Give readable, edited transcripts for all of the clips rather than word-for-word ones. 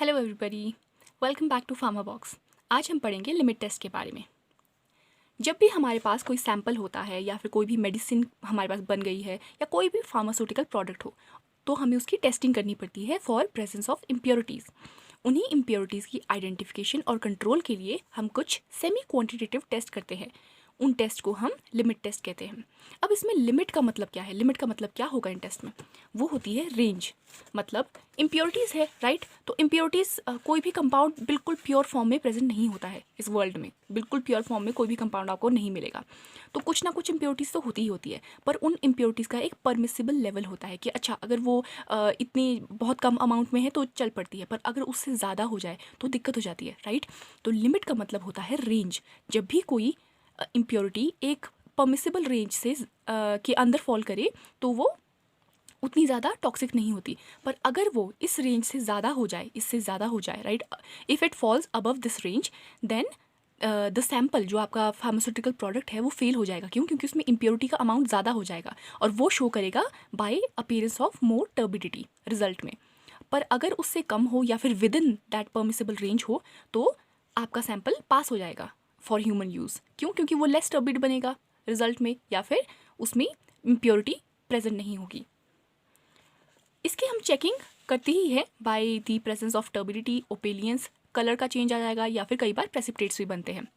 Hello everybody, welcome back to Pharma Box. आज हम पढ़ेंगे लिमिट टेस्ट के बारे में। जब भी हमारे पास कोई सैंपल होता है या फिर कोई भी मेडिसिन हमारे पास बन गई है या कोई भी फार्मास्यूटिकल प्रोडक्ट हो, तो हमें उसकी टेस्टिंग करनी पड़ती है फॉर प्रेजेंस ऑफ इम्प्योरिटीज़। उन्हीं इम्प्योरिटीज़ की आइडेंटिफिकेशन और कंट्रोल के लिए हम कुछ सेमी क्वांटिटेटिव टेस्ट करते हैं। उन टेस्ट को हम लिमिट टेस्ट कहते हैं। अब इसमें लिमिट का मतलब क्या है, लिमिट का मतलब क्या होगा इन टेस्ट में? वो होती है रेंज। मतलब इम्प्योरिटीज़ है, राइट? तो इम्प्योरिटीज़ कोई भी कंपाउंड बिल्कुल प्योर फॉर्म में प्रेजेंट नहीं होता है इस वर्ल्ड में। बिल्कुल प्योर फॉर्म में कोई भी कंपाउंड आपको नहीं मिलेगा। तो कुछ ना कुछ इम्प्योरिटीज़ तो होती ही होती है, पर उन इम्प्योरिटीज़ का एक परमिसिबल लेवल होता है कि अच्छा, अगर वो इतनी बहुत कम अमाउंट में है तो चल पड़ती है, पर अगर उससे ज़्यादा हो जाए तो दिक्कत हो जाती है, राइट? तो लिमिट का मतलब होता है रेंज। जब भी कोई इम्प्योरिटी एक परमिसिबल रेंज से के अंदर फॉल करे तो वो उतनी ज़्यादा टॉक्सिक नहीं होती। पर अगर वो इस रेंज से ज़्यादा हो जाए, इससे ज़्यादा हो जाए, right, if it falls above this range, then the sample जो आपका फार्मास्यूटिकल प्रोडक्ट है वो फेल हो जाएगा। क्यों? क्योंकि उसमें इम्प्योरिटी का अमाउंट ज़्यादा हो जाएगा और वो शो करेगा by appearance of more turbidity result में। पर अगर उससे कम हो या फिर within that permissible range हो तो आपका सैंपल पास हो जाएगा फॉर ह्यूमन यूज़। क्यों? क्योंकि वो लेस टर्बिड बनेगा रिजल्ट में, या फिर उसमें इम्प्योरिटी प्रेजेंट नहीं होगी। इसकी हम चेकिंग करते ही है by the presence of turbidity, opalescence, colour का चेंज आ जाएगा, या फिर कई बार प्रेसिपिटेट्स भी बनते हैं।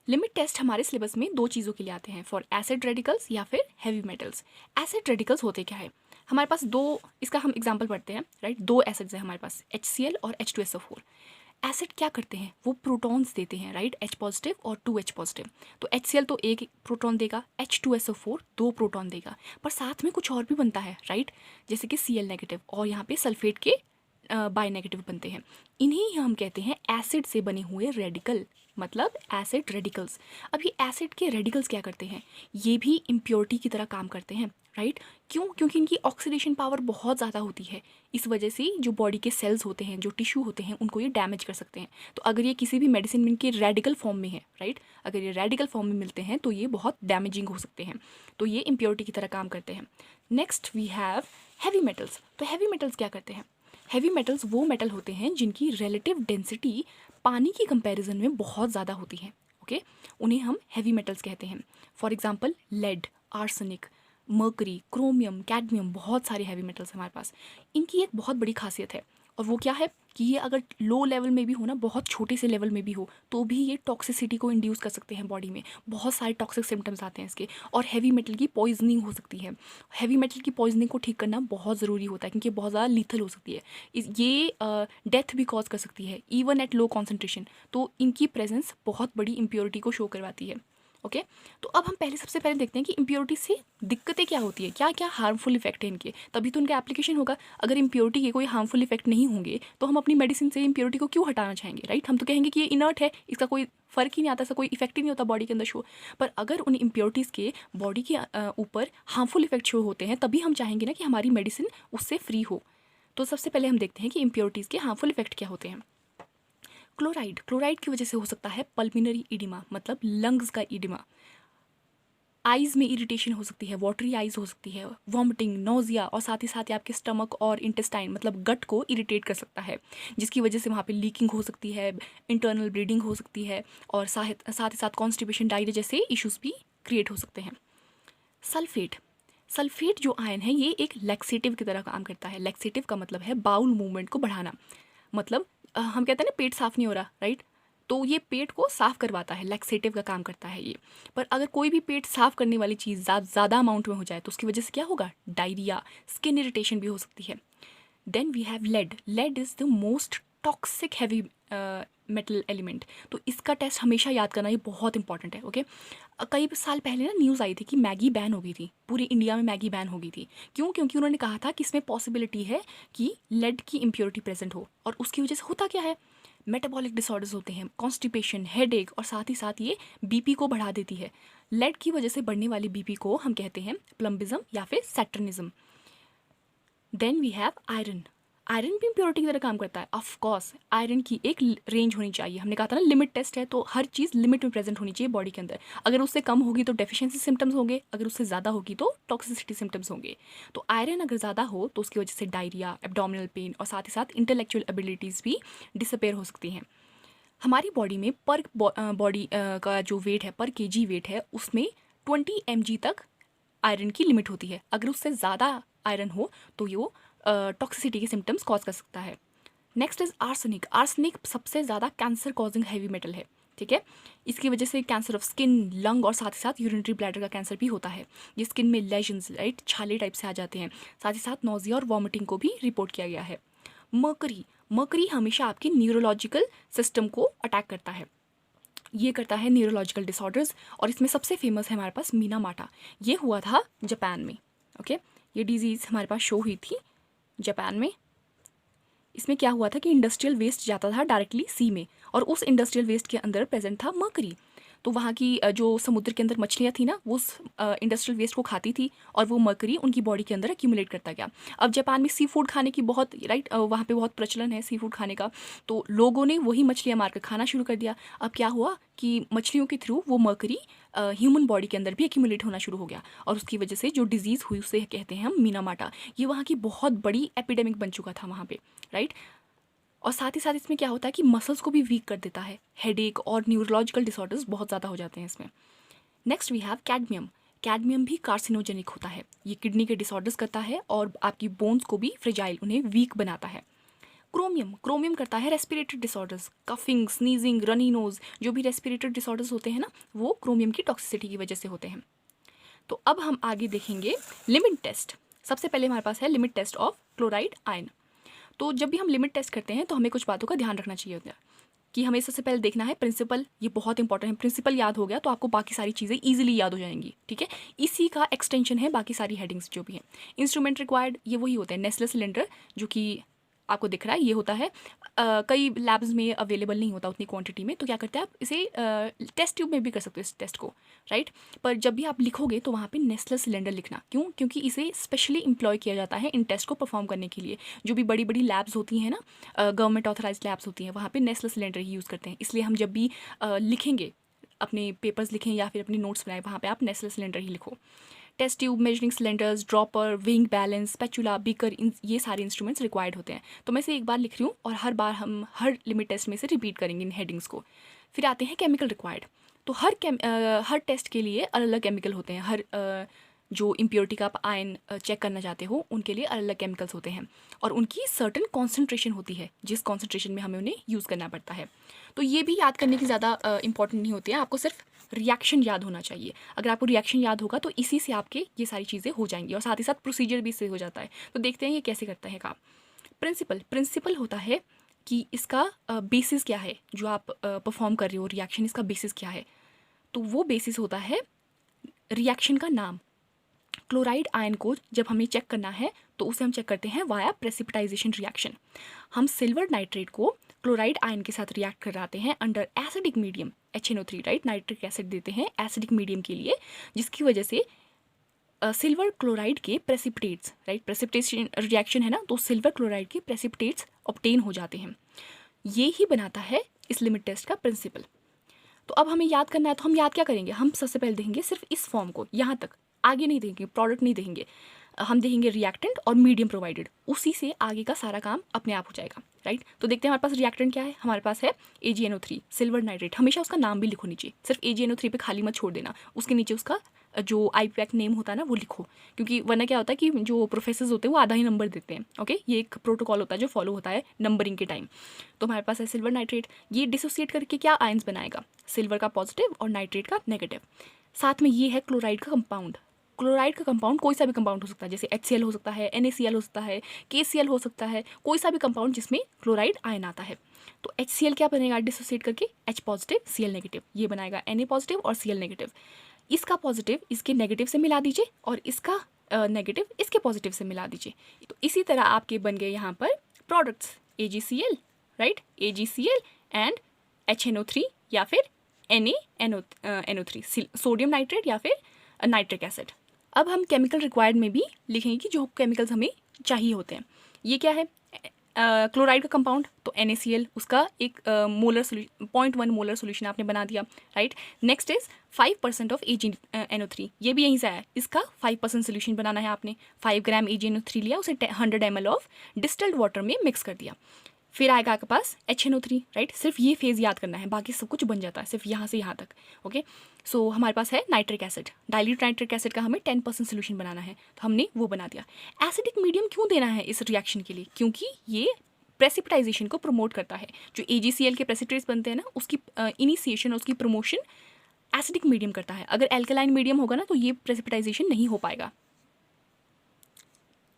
लिमिट टेस्ट हमारे सिलेबस में दो चीज़ों के लिए आते हैं, फॉर एसिड रेडिकल्स या फिर हैवी मेटल्स। एसिड रेडिकल्स होते क्या है? हमारे पास दो, इसका हम एग्जांपल पढ़ते हैं, राइट? दो एसिड्स हैं हमारे पास, HCl और H2SO4। एसिड क्या करते हैं? वो प्रोटॉन्स देते हैं, राइट? H पॉजिटिव और 2H पॉजिटिव। तो HCl तो एक प्रोटॉन देगा, H2SO4 दो प्रोटॉन देगा, पर साथ में कुछ और भी बनता है, राइट? जैसे कि Cl नेगेटिव, और यहाँ पे सल्फेट के बाई नेगेटिव बनते हैं। इन्हीं हम कहते हैं एसिड से बने हुए रेडिकल, मतलब एसिड रेडिकल्स। अब ये एसिड के रेडिकल्स क्या करते हैं? ये भी इम्प्योरिटी की तरह काम करते हैं, राइट? क्यों? क्योंकि इनकी ऑक्सीडेशन पावर बहुत ज़्यादा होती है। इस वजह से जो बॉडी के सेल्स होते हैं, जो टिश्यू होते हैं, उनको ये डैमेज कर सकते हैं। तो अगर ये किसी भी मेडिसिन में इनके रेडिकल फॉर्म में है, राइट, अगर ये रेडिकल फॉर्म में मिलते हैं तो ये बहुत डैमेजिंग हो सकते हैं। तो ये इम्प्योरिटी की तरह काम करते हैं। Next we have heavy metals. तो हैवी मेटल्स क्या करते हैं? हैवी मेटल्स वो मेटल होते हैं जिनकी रिलेटिव डेंसिटी पानी की कंपैरिजन में बहुत ज़्यादा होती है, ओके? उन्हें हम हैवी मेटल्स कहते हैं। For example lead, arsenic, mercury, chromium, cadmium, बहुत सारे हैवी मेटल्स हमारे पास। इनकी एक बहुत बड़ी खासियत है, और वो क्या है कि ये अगर लो लेवल में भी हो ना, बहुत छोटे से लेवल में भी हो, तो भी ये टॉक्सिसिटी को इंड्यूस कर सकते हैं बॉडी में। बहुत सारे टॉक्सिक सिम्टम्स आते हैं इसके, और हैवी मेटल की पॉइजनिंग हो सकती है। हैवी मेटल की पॉइजनिंग को ठीक करना बहुत ज़रूरी होता है, क्योंकि बहुत ज़्यादा लीथल हो सकती है। ये डेथ भी कॉज कर सकती है इवन एट लो कॉन्सेंट्रेशन। तो इनकी प्रेजेंस बहुत बड़ी इम्प्योरिटी को शो करवाती है, ओके? तो अब हम सबसे पहले देखते हैं कि इम्प्योरिटी से दिक्कतें क्या होती है, क्या क्या हार्मफुल इफेक्ट है इनके, तभी तो इनका एप्लीकेशन होगा। अगर इम्प्योरिटी के कोई हार्मफुल इफेक्ट नहीं होंगे तो हम अपनी मेडिसिन से इम्प्योरिटी को क्यों हटाना चाहेंगे, राइट? हम तो कहेंगे कि ये इनर्ट है, इसका कोई फ़र्क ही नहीं आता, इसका कोई इफेक्ट ही नहीं होता बॉडी के अंदर शो। पर अगर उन इम्प्योरिटीज़ के बॉडी के ऊपर हार्मफुल इफेक्ट शो होते हैं, तभी हम चाहेंगे ना कि हमारी मेडिसिन उससे फ्री हो। तो सबसे पहले हम देखते हैं कि इम्प्योरिटीज़ के हार्मफुल इफेक्ट क्या होते हैं। क्लोराइड, क्लोराइड की वजह से हो सकता है पल्मिनरी इडिमा, मतलब लंग्स का इडिमा। आइज़ में इरिटेशन हो सकती है, वाटरी आइज़ हो सकती है, वॉमिटिंग, नोजिया, और साथ ही साथ ये आपके स्टमक और इंटेस्टाइन, मतलब गट को इरिटेट कर सकता है, जिसकी वजह से वहाँ पे लीकिंग हो सकती है, इंटरनल ब्लीडिंग हो सकती है, और साथ ही साथ कॉन्स्टिपेशन, डायरिया जैसे इश्यूज़ भी क्रिएट हो सकते हैं। सल्फेट, सल्फेट जो आयन है ये एक लैक्सेटिव की तरह काम करता है। लैक्सेटिव का मतलब है बाउल मूवमेंट को बढ़ाना। मतलब हम कहते हैं ना पेट साफ नहीं हो रहा, राइट? तो ये पेट को साफ करवाता है, लैक्सेटिव का काम करता है ये। पर अगर कोई भी पेट साफ करने वाली चीज़ ज़्यादा अमाउंट में हो जाए तो उसकी वजह से क्या होगा? डायरिया, स्किन इरिटेशन भी हो सकती है। Then we have lead. Lead is the most toxic heavy metal element. तो इसका टेस्ट हमेशा याद करना, ये बहुत इंपॉर्टेंट है, ओके? कई साल पहले ना न्यूज़ आई थी कि मैगी बैन हो गई थी, पूरी इंडिया में मैगी बैन हो गई थी। क्यों? क्योंकि उन्होंने कहा था कि इसमें पॉसिबिलिटी है कि लेड की इम्प्योरिटी प्रेजेंट हो, और उसकी वजह से होता क्या है? मेटाबॉलिक डिसऑर्डर्स होते हैं, कॉन्स्टिपेशन, हेडेक, और साथ ही साथ ये बीपी को बढ़ा देती है। लेड की वजह से बढ़ने वाली बीपी को हम कहते हैं प्लम्बिज्म या फिर saturnism. Then we have iron. Iron भी इम्प्योरिटी की तरह काम करता है? ऑफ कोर्स, आयरन की एक रेंज होनी चाहिए। हमने कहा था ना लिमिट टेस्ट है, तो हर चीज़ लिमिट में प्रेजेंट होनी चाहिए बॉडी के अंदर। अगर उससे कम होगी तो डेफिशिएंसी सिम्टम्स होंगे, अगर उससे ज़्यादा होगी तो टॉक्सिसिटी सिम्टम्स होंगे। तो आयरन अगर ज़्यादा हो तो उसकी वजह से डायरिया, एब्डोमिनल पेन और साथ ही साथ इंटेलेक्चुअल एबिलिटीज़ भी डिसअपेयर हो सकती हैं। हमारी बॉडी में पर बॉडी का जो वेट है, पर केजी वेट है, उसमें 20 mg तक आयरन की लिमिट होती है। अगर उससे ज़्यादा आयरन हो तो ये टॉक्सिसिटी के सिम्टम्स कॉज कर सकता है। Next is arsenic. आर्सेनिक सबसे ज़्यादा कैंसर कॉजिंग हैवी मेटल है, ठीक है। इसकी वजह से कैंसर ऑफ स्किन, लंग और साथ ही साथ यूरिनरी ब्लैडर का कैंसर भी होता है। ये स्किन में लेजन्स, राइट, छाले टाइप से आ जाते हैं। साथ ही साथ नोजिया और वॉमिटिंग को भी रिपोर्ट किया गया है। मर्करी, मर्करी हमेशा आपकी न्यूरोलॉजिकल सिस्टम को अटैक करता है। ये करता है न्यूरोलॉजिकल डिसऑर्डर्स, और इसमें सबसे फेमस है हमारे पास मीना माटा। ये हुआ था जापान में, ओके। ये डिजीज़ हमारे पास शो हुई थी जापान में। इसमें क्या हुआ था कि इंडस्ट्रियल वेस्ट जाता था डायरेक्टली सी में, और उस इंडस्ट्रियल वेस्ट के अंदर प्रेजेंट था मर्करी। तो वहाँ की जो समुद्र के अंदर मछलियाँ थी ना, वो उस इंडस्ट्रियल वेस्ट को खाती थी, और वो मर्करी उनकी बॉडी के अंदर एक्यूमुलेट करता गया। अब जापान में सी फूड खाने की बहुत, राइट, वहाँ पे बहुत प्रचलन है सी फूड खाने का। तो लोगों ने वही मछलियाँ मार कर खाना शुरू कर दिया। अब क्या हुआ कि मछलियों के थ्रू वो मर्करी ह्यूमन बॉडी के अंदर भी एक्यूमुलेट होना शुरू हो गया, और उसकी वजह से जो डिजीज़ हुई उसे कहते हैं हम मीना माटा। ये वहाँ की बहुत बड़ी एपिडेमिक बन चुका था वहाँ पे, राइट। और साथ ही साथ इसमें क्या होता है कि मसल्स को भी वीक कर देता है, हेडेक और न्यूरोलॉजिकल डिसऑर्डर्स बहुत ज़्यादा हो जाते हैं इसमें। Next we have cadmium. Cadmium भी कार्सिनोजेनिक होता है। ये किडनी के डिसऑर्डर्स करता है और आपकी बोन्स को भी फ्रेजाइल, उन्हें वीक बनाता है। क्रोमियम, क्रोमियम करता है respiratory disorders, coughing, sneezing, runny nose, जो भी रेस्पिरेटरी डिसऑर्डर्स होते हैं ना, वो क्रोमियम की टॉक्सिसिटी की वजह से होते हैं। तो अब हम आगे देखेंगे लिमिट टेस्ट। सबसे पहले हमारे पास है limit test of chloride ion. तो जब भी हम लिमिट टेस्ट करते हैं तो हमें कुछ बातों का ध्यान रखना चाहिए होता है कि हमें सबसे पहले देखना है प्रिंसिपल। ये बहुत इंपॉर्टेंट है। प्रिंसिपल याद हो गया तो आपको बाकी सारी चीज़ें ईजिली याद हो जाएंगी, ठीक है। इसी का एक्सटेंशन है बाकी सारी हेडिंग्स जो भी हैं। इंस्ट्रूमेंट रिक्वायर्ड, ये वही होते हैं नेस्ले सिलेंडर, जो कि आपको दिख रहा है, ये होता है। कई लैब्स में अवेलेबल नहीं होता उतनी क्वांटिटी में, तो क्या करते हैं आप इसे टेस्ट ट्यूब में भी कर सकते हो इस टेस्ट को, राइट। पर जब भी आप लिखोगे तो वहाँ पे नेस्ले सिलेंडर लिखना। क्यों? क्योंकि इसे स्पेशली एम्प्लॉय किया जाता है इन टेस्ट को परफॉर्म करने के लिए। जो भी बड़ी बड़ी लैब्स होती हैं ना, गवर्नमेंट ऑथराइज लैब्स होती हैं, वहाँ पे नेस्ले सिलेंडर ही यूज़ करते हैं। इसलिए हम जब भी लिखेंगे, अपने पेपर्स लिखें या फिर अपने नोट्स बनाएं, वहाँ पे आप नेस्ले सिलेंडर ही लिखो। Test tube, measuring cylinders, dropper, weighing balance, spatula, beaker, ये सारे इंस्ट्रूमेंट्स रिक्वायर्ड होते हैं। तो मैं इसे एक बार लिख रही हूँ और हर बार हम हर लिमिट टेस्ट में से रिपीट करेंगे इन हेडिंग्स को। फिर आते हैं केमिकल रिक्वायर्ड। तो हर टेस्ट के लिए अलग अलग केमिकल होते हैं। हर जो इम्प्योरिटी का आप आयन चेक करना चाहते हो, उनके लिए अलग अलग केमिकल्स होते हैं, और उनकी सर्टन कॉन्सेंट्रेशन होती है, जिस कॉन्सेंट्रेशन में हमें उन्हें यूज़ करना पड़ता है। तो ये भी याद करने की ज़्यादा इंपॉर्टेंट नहीं होती है, आपको सिर्फ रिएक्शन याद होना चाहिए। अगर आपको रिएक्शन याद होगा तो इसी से आपके ये सारी चीज़ें हो जाएंगी, और साथ ही साथ प्रोसीजर भी इससे हो जाता है। तो देखते हैं ये कैसे करता है काम। प्रिंसिपल, प्रिंसिपल होता है कि इसका बेसिस क्या है, जो आप परफॉर्म कर रहे हो रिएक्शन, इसका बेसिस क्या है। तो वो बेसिस होता है रिएक्शन का नाम। क्लोराइड आयन को जब हमें चेक करना है तो उसे हम चेक करते हैं वाया प्रेसिपिटाइजेशन रिएक्शन। हम सिल्वर नाइट्रेट को क्लोराइड आयन के साथ रिएक्ट कराते हैं under acidic medium, HNO3, right, nitric acid देते हैं एसिडिक मीडियम के लिए, जिसकी वजह से सिल्वर क्लोराइड के प्रेसिपिटेट्स, राइट, प्रेसिपिटेशन रिएक्शन है ना, तो सिल्वर क्लोराइड के प्रेसिपिटेट्स ऑब्टेन हो जाते हैं। ये ही बनाता है इस लिमिट टेस्ट का प्रिंसिपल। तो अब हमें याद करना है, तो हम याद क्या करेंगे, हम सबसे पहले देखेंगे सिर्फ इस फॉर्म को, यहाँ तक, आगे नहीं देंगे, प्रोडक्ट नहीं देंगे। हम देखेंगे रिएक्टेंट और मीडियम प्रोवाइडेड, उसी से आगे का सारा काम अपने आप हो जाएगा, राइट। तो देखते हैं हमारे पास रिएक्टेंट क्या है। हमारे पास है AgNO3, सिल्वर नाइट्रेट। हमेशा उसका नाम भी लिखो नीचे, सिर्फ AgNO3 पे खाली मत छोड़ देना, उसके नीचे उसका जो IUPAC नेम होता है ना वो लिखो, क्योंकि वरना क्या होता है कि जो प्रोफेसर्स होते हैं वो आधा ही नंबर देते हैं, ओके। ये एक प्रोटोकॉल होता है जो फॉलो होता है नंबरिंग के टाइम। तो हमारे पास है सिल्वर नाइट्रेट, ये डिसोसिएट करके क्या आयंस बनाएगा, सिल्वर का पॉजिटिव और नाइट्रेट का नेगेटिव। साथ में ये है क्लोराइड का कंपाउंड। क्लोराइड का कंपाउंड कोई सा भी कंपाउंड हो सकता है, जैसे HCl हो सकता है, NaCl हो सकता है, KCl हो सकता है, कोई सा भी कंपाउंड जिसमें क्लोराइड आयन आता है। तो HCl क्या बनेगा डिसोसिएट करके, H पॉजिटिव Cl नेगेटिव, ये बनाएगा Na पॉजिटिव और Cl नेगेटिव। इसका पॉजिटिव इसके नेगेटिव से मिला दीजिए और इसका नेगेटिव इसके पॉजिटिव से मिला दीजिए। तो इसी तरह आपके बन गए यहाँ पर products AgCl, right, AgCl and HNO3 या फिर NaNO3, सोडियम नाइट्रेट या फिर नाइट्रिक एसिड। अब हम केमिकल रिक्वायर्ड में भी लिखेंगे कि जो केमिकल्स हमें चाहिए होते हैं। ये क्या है, क्लोराइड का कंपाउंड तो NaCl, उसका एक मोलर सोल्यूशन 0.1 मोलर सोल्यूशन आपने बना दिया, right. Next is 5% of AgNO3, ये भी यहीं से आया, इसका 5% सोल्यूशन बनाना है आपने। 5 ग्राम AgNO3 लिया, उसे 100 ml ऑफ डिस्टिल्ड वाटर में मिक्स कर दिया। फिर आएगा आपके पास HNO3, राइट। सिर्फ ये फेज़ याद करना है, बाकी सब कुछ बन जाता है सिर्फ यहाँ से यहाँ तक, ओके। सो हमारे पास है nitric acid, dilute nitric acid का हमें 10% सोल्यूशन बनाना है, तो हमने वो बना दिया। एसिडिक मीडियम क्यों देना है इस रिएक्शन के लिए? क्योंकि ये प्रेसिपिटाइजेशन को प्रमोट करता है। जो AgCl के प्रेसिपिटेट्स बनते हैं ना, उसकी इनिशिएशन, उसकी प्रमोशन एसिडिक मीडियम करता है। अगर एल्कलाइन मीडियम होगा ना तो ये प्रेसिपिटाइजेशन नहीं हो पाएगा।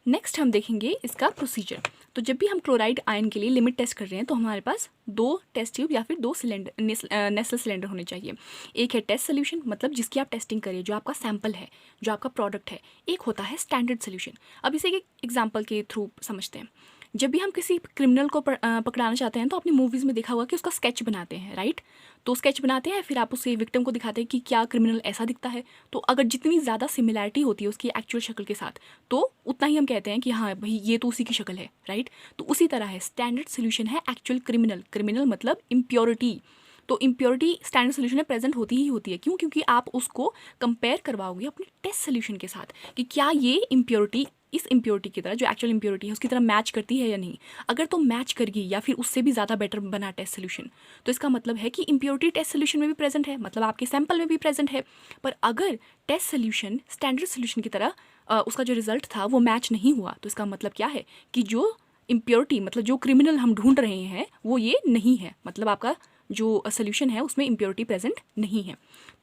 नेक्स्ट हम देखेंगे इसका प्रोसीजर। तो जब भी हम क्लोराइड आयन के लिए लिमिट टेस्ट कर रहे हैं तो हमारे पास 2 टेस्ट ट्यूब या फिर 2 सिलेंडर नेसल सिलेंडर होने चाहिए। एक है टेस्ट सोल्यूशन, मतलब जिसकी आप टेस्टिंग करिए, जो आपका सैंपल है, जो आपका प्रोडक्ट है। एक होता है स्टैंडर्ड सोल्यूशन। अब इसे एक एग्जांपल के थ्रू समझते हैं। जब भी हम किसी क्रिमिनल को पकड़ाना चाहते हैं तो आपने मूवीज़ में देखा होगा कि उसका स्केच बनाते हैं, राइट। तो स्केच बनाते हैं, फिर आप उसे विक्टिम को दिखाते हैं कि क्या क्रिमिनल ऐसा दिखता है। तो अगर जितनी ज़्यादा सिमिलैरिटी होती है उसकी एक्चुअल शक्ल के साथ, तो उतना ही हम कहते हैं कि हाँ भाई ये तो उसी की शक्ल है, राइट। तो उसी तरह है, स्टैंडर्ड सोल्यूशन है एक्चुअल क्रिमिनल। क्रिमिनल मतलब इम्प्योरिटी। तो इम्प्योरिटी स्टैंडर्ड सोल्यूशन में प्रेजेंट होती ही होती है। क्यों? क्योंकि आप उसको कंपेयर करवाओगे अपने टेस्ट सोल्यूशन के साथ कि क्या ये इम्प्योरिटी इस इम्प्योरिटी की तरह, जो एक्चुअल इम्प्योरिटी है उसकी तरह मैच करती है या नहीं। अगर तो मैच करेगी या फिर उससे भी ज़्यादा बेटर बना टेस्ट सोल्यूशन, तो इसका मतलब है कि इम्प्योरिटी टेस्ट सोल्यूशन में भी प्रेजेंट है, मतलब आपके सैंपल में भी प्रेजेंट है। पर अगर टेस्ट सोल्यूशन स्टैंडर्ड सोल्यूशन की तरह उसका जो रिजल्ट था वो मैच नहीं हुआ, तो इसका मतलब क्या है कि जो इम्प्योरिटी, मतलब जो क्रिमिनल हम ढूंढ रहे हैं वो ये नहीं है, मतलब आपका जो सोल्यूशन है उसमें इम्प्योरिटी प्रेजेंट नहीं है,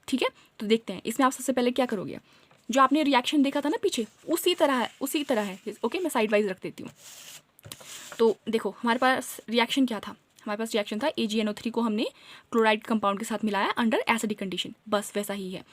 ठीक है। तो देखते हैं इसमें आप सबसे पहले क्या करोगे। जो आपने रिएक्शन देखा था ना पीछे, उसी तरह है, ओके। मैं साइड वाइज रख देती हूँ। तो देखो हमारे पास रिएक्शन क्या था। हमारे पास रिएक्शन था AgNO3 को हमने क्लोराइड कंपाउंड के साथ मिलाया अंडर एसिडिक कंडीशन, बस वैसा ही है।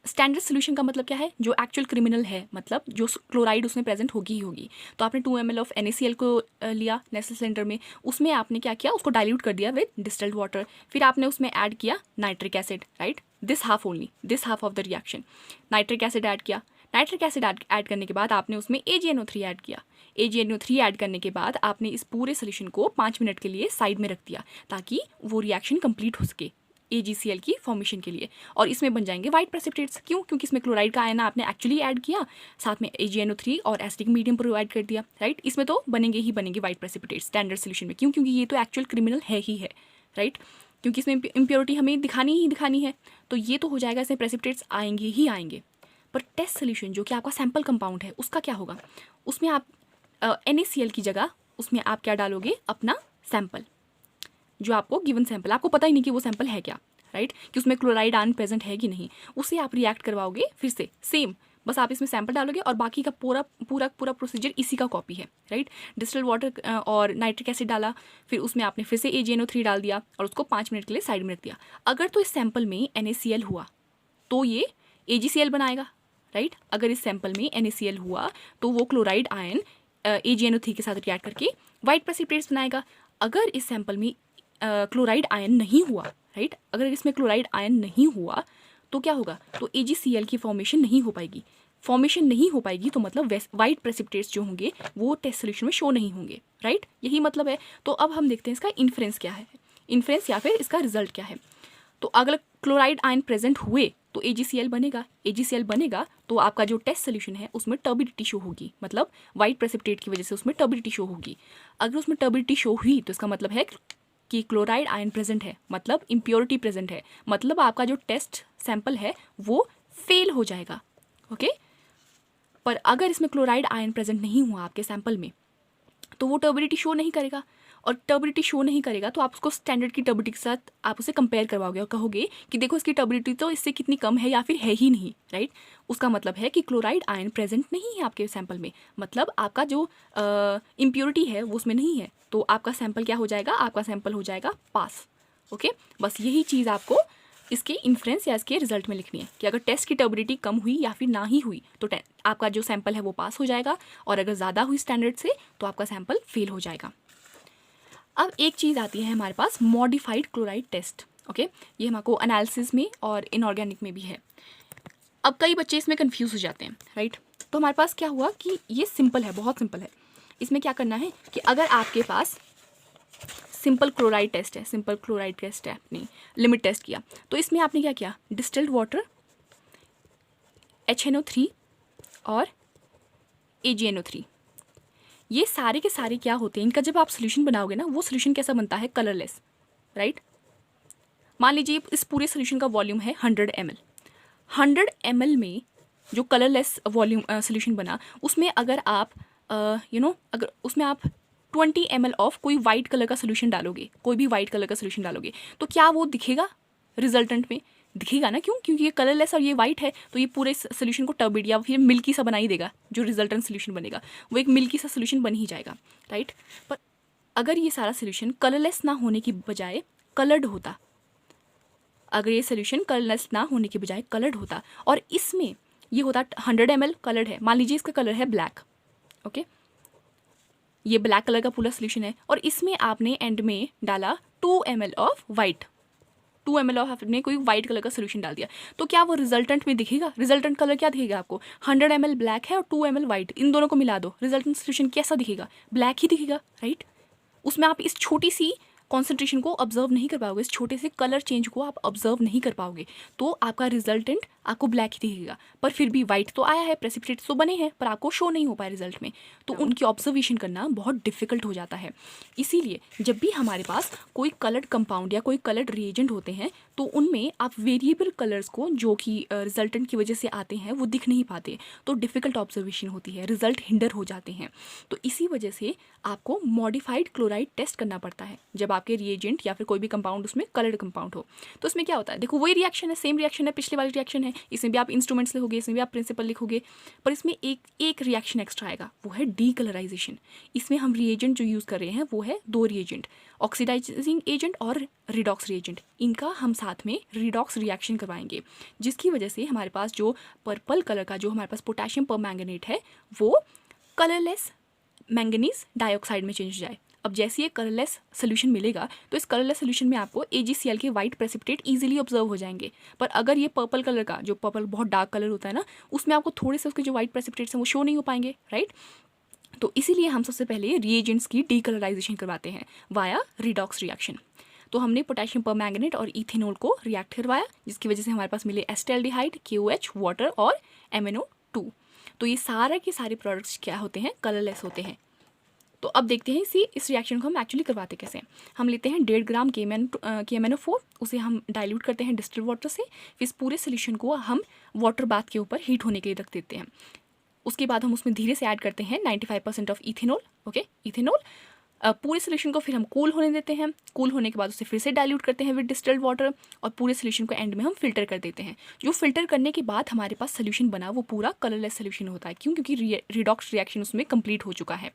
स्टैंडर्ड सोल्यूशन का मतलब क्या है? जो एक्चुअल क्रिमिनल है, मतलब जो क्लोराइड उसमें प्रेजेंट होगी ही होगी। तो आपने 2 ml ऑफ NaCl को लिया नेसल सिलेंडर में, उसमें आपने क्या किया, उसको डाइल्यूट कर दिया विद डिस्टिल्ड वाटर। फिर आपने उसमें ऐड किया nitric acid, right. This half of the reaction nitric acid add किया। नाइट्रिक एसिड ऐड करने के बाद आपने उसमें AgNO3 ऐड किया। AgNO3 ऐड करने के बाद आपने इस पूरे सोल्यूशन को 5 मिनट के लिए साइड में रख दिया ताकि वो रिएक्शन कंप्लीट हो सके AgCl की फॉर्मेशन के लिए, और इसमें बन जाएंगे वाइट प्रेसिपिटेट्स। क्यों? क्योंकि इसमें क्लोराइड का आयन आपने एक्चुअली ऐड किया, साथ में AgNO3 और एसिडिक मीडियम प्रोवाइड कर दिया, राइट। इसमें तो बनेंगे वाइट प्रेसिपिटेट्स स्टैंडर्ड सोल्यूशन में। क्यों? क्योंकि ये तो एक्चुअल क्रिमिनल है ही है, राइट। क्योंकि इसमें इम्प्योरिटी हमें दिखानी है, तो ये तो हो जाएगा, इसमें प्रेसिपिटेट्स आएंगे ही आएंगे। पर टेस्ट सोल्यूशन जो कि आपका सैम्पल कंपाउंड है, उसका क्या होगा? उसमें आप NaCl की जगह उसमें आप क्या डालोगे, अपना सैंपल, जो आपको गिवन सैंपल, आपको पता ही नहीं कि वो सैंपल है क्या, राइट, कि उसमें क्लोराइड आयन प्रेजेंट है कि नहीं, उसे आप रिएक्ट करवाओगे फिर से सेम। बस आप इसमें सैंपल डालोगे और बाकी का पूरा प्रोसीजर इसी का कॉपी है, राइट। डिस्टिल्ड वाटर और नाइट्रिक एसिड डाला, फिर उसमें आपने फिर से AgNO3 डाल दिया और उसको 5 मिनट के लिए साइड में रख दिया। अगर तो इस सैंपल में NaCl हुआ तो ये AgCl बनाएगा, राइट। अगर इस सैंपल में NaCl हुआ तो वो क्लोराइड आयन AgNO3 के साथ रिएक्ट करके वाइट प्रेसिपिटेट्स बनाएगा। अगर इस सैंपल में क्लोराइड आयन नहीं हुआ, राइट, अगर इसमें क्लोराइड आयन नहीं हुआ तो क्या होगा, तो AgCl की फॉर्मेशन नहीं हो पाएगी। फॉर्मेशन नहीं हो पाएगी तो मतलब वाइट प्रेसिपिटेट्स जो होंगे वो टेस्ट सोल्यूशन में शो नहीं होंगे, राइट, यही मतलब है। तो अब हम देखते हैं इसका इन्फ्रेंस क्या है, इन्फ्रेंस या फिर इसका रिजल्ट क्या है। तो अगर क्लोराइड आयन प्रेजेंट हुए तो AgCl बनेगा तो आपका जो टेस्ट सोल्यूशन है उसमें टर्बिडिटी शो होगी, मतलब वाइट प्रेसिपिटेट की वजह से उसमें टर्बिडिटी शो होगी। अगर उसमें टर्बिडिटी शो हुई तो इसका मतलब है कि क्लोराइड आयन प्रेजेंट है, मतलब इम्प्योरिटी प्रेजेंट है, मतलब आपका जो टेस्ट सैंपल है वो फेल हो जाएगा, ओके। पर अगर इसमें क्लोराइड आयन प्रेजेंट नहीं हुआ आपके सैंपल में तो वो टर्बिडिटी शो नहीं करेगा, और टर्बिडिटी शो नहीं करेगा तो आप उसको स्टैंडर्ड की टर्बिडिटी के साथ आप उसे कंपेयर करवाओगे और कहोगे कि देखो इसकी टर्बिडिटी तो इससे कितनी कम है या फिर है ही नहीं, राइट। उसका मतलब है कि क्लोराइड आयन प्रेजेंट नहीं है आपके सैंपल में, मतलब आपका जो इम्प्योरिटी है वो उसमें नहीं है, तो आपका सैंपल क्या हो जाएगा, आपका सैंपल हो जाएगा पास, ओके। बस यही चीज़ आपको इसके इन्फ्रेंस या इसके रिजल्ट में लिखनी है कि अगर टेस्ट की टर्बिडिटी कम हुई या फिर ना ही हुई तो आपका जो सैंपल है वो पास हो जाएगा, और अगर ज़्यादा हुई स्टैंडर्ड से तो आपका सैंपल फेल हो जाएगा। अब एक चीज़ आती है हमारे पास मॉडिफाइड क्लोराइड टेस्ट, ओके। ये हमारे एनालिसिस में और इनऑर्गेनिक में भी है। अब कई बच्चे इसमें कंफ्यूज हो जाते हैं, राइट। तो हमारे पास क्या हुआ कि ये सिंपल है, बहुत सिंपल है। इसमें क्या करना है कि अगर आपके पास सिंपल क्लोराइड टेस्ट है, सिंपल क्लोराइड टेस्ट है, आपने लिमिट टेस्ट किया, तो इसमें आपने क्या किया, डिस्टिल्ड वाटर, HNO3 और AgNO3, ये सारे के सारे क्या होते हैं, इनका जब आप सोल्यूशन बनाओगे ना, वो सोल्यूशन कैसा बनता है, कलरलेस, राइट। मान लीजिए इस पूरे सोल्यूशन का वॉल्यूम है 100 ml। 100 ml में जो कलरलेस वॉल्यूम सोल्यूशन बना, उसमें अगर आप अगर उसमें आप 20 ml ऑफ कोई वाइट कलर का सोल्यूशन डालोगे, कोई भी वाइट कलर का सोल्यूशन डालोगे, तो क्या वो दिखेगा रिजल्टेंट में, दिखेगा ना, क्यों, क्योंकि ये कलरलेस और ये वाइट है, तो ये पूरे सोल्यूशन को टर्बिड या फिर मिल्की सा बना ही देगा। जो रिजल्टेंट सोल्यूशन बनेगा वो एक मिल्की सा सोल्यूशन बन ही जाएगा, राइट। पर अगर ये सारा सोल्यूशन कलरलेस ना होने की बजाय कलर्ड होता, अगर ये सोल्यूशन कलरलेस ना होने के बजाय कलर्ड होता, और इसमें ये होता 100 ml कलर्ड है, मान लीजिए इसका कलर है ब्लैक, ओके, ये ब्लैक कलर का पूरा सोल्यूशन है, और इसमें आपने एंड में डाला 2 ml of white, 2 ml of आपने कोई वाइट कलर का सोल्यूशन डाल दिया, तो क्या वो रिजल्टेंट में दिखेगा, रिजल्टेंट कलर क्या दिखेगा आपको, 100 ml ब्लैक है और 2 ml वाइट, इन दोनों को मिला दो, रिजल्टेंट सोल्यूशन कैसा दिखेगा, ब्लैक ही दिखेगा, राइट। उसमें आप इस छोटी सी कॉन्सेंट्रेशन को ऑब्जर्व नहीं कर पाओगे, इस छोटे से कलर चेंज को आप ऑब्जर्व नहीं कर पाओगे, तो आपका रिजल्टेंट आपको ब्लैक ही दिखेगा। पर फिर भी वाइट तो आया है, प्रेसिपिटेट्स तो बने हैं, पर आपको शो नहीं हो पाया रिजल्ट में, तो उनकी ऑब्जर्वेशन करना बहुत डिफिकल्ट हो जाता है। इसीलिए जब भी हमारे पास कोई कलर्ड कंपाउंड या कोई कलर्ड रिएजेंट होते हैं, तो उनमें आप वेरिएबल कलर्स को जो कि रिजल्टेंट की वजह से आते हैं वो दिख नहीं पाते, तो डिफ़िकल्ट ऑब्जर्वेशन होती है, रिजल्ट हिंडर हो जाते हैं। तो इसी वजह से आपको मॉडिफाइड क्लोराइड टेस्ट करना पड़ता है जब आपके रिएजेंट या फिर कोई भी कंपाउंड उसमें कलर्ड कंपाउंड हो। तो इसमें क्या होता है, देखो वही रिएक्शन है, सेम रिएक्शन है, पिछले वाली रिएक्शन है, इसमें भी आप इंस्ट्रूमेंट्स लिखोगे, इसमें भी आप प्रिंसिपल लिखोगे, पर इसमें एक रिएक्शन एक्स्ट्रा आएगा, वो है डीकलराइजेशन। इसमें हम रिएजेंट जो यूज़ कर रहे हैं वो है 2 रिएजेंट, ऑक्सीडाइजिंग एजेंट और रिडॉक्स रिएजेंट, इनका हम साथ में रिडॉक्स रिएक्शन करवाएंगे, जिसकी वजह से हमारे पास जो पर्पल कलर का जो हमारे पास पोटेशियम परमैंगनेट है वो कलरलेस मैंगनीज डाइऑक्साइड में चेंज हो जाए। अब जैसे ये कलरलेस सोल्यूशन मिलेगा, तो इस कलरलेस सोल्यूशन में आपको AgCl के वाइट प्रेसिपिटेट इजीली ऑब्जर्व हो जाएंगे। पर अगर ये पर्पल कलर का, जो पर्पल बहुत डार्क कलर होता है ना, उसमें आपको थोड़े से उसके जो वाइट प्रेसिपिटेट्स हैं वो शो नहीं हो पाएंगे, राइट। तो इसीलिए हम सबसे पहले रिएजेंट्स की डीकलराइजेशन करवाते हैं वाया रिडॉक्स रिएक्शन। तो हमने पोटेशियम परमैंगनेट और इथेनॉल को रिएक्ट करवाया, जिसकी वजह से हमारे पास मिले एसिटाल्डिहाइड, KOH, वाटर और MnO2। तो ये सारा के सारे प्रोडक्ट्स क्या होते हैं, कलरलेस होते हैं। तो अब देखते हैं इस रिएक्शन को हम एक्चुअली करवाते कैसे हैं। हम लेते हैं 1.5 ग्राम KMnO4, उसे हम डाइल्यूट करते हैं डिस्टिल्ड वाटर से, फिर इस पूरे सोल्यूशन को हम वाटर बाथ के ऊपर हीट होने के लिए रख देते हैं। उसके बाद हम उसमें धीरे से ऐड करते हैं 95% ऑफ इथेनॉल, ओके, इथेनॉल। पूरे सोल्यूशन को फिर हम कूल होने देते हैं, कूल होने के बाद उसे फिर से डाइल्यूट करते हैं विद डिस्टिल्ड वाटर, और पूरे सोल्यूशन को एंड में हम फिल्टर कर देते हैं। जो फिल्टर करने के बाद हमारे पास सोल्यूशन बना वो पूरा कलरलेस सोल्यूशन होता है, क्यों, क्योंकि रिडॉक्स रिएक्शन उसमें कंप्लीट हो चुका है।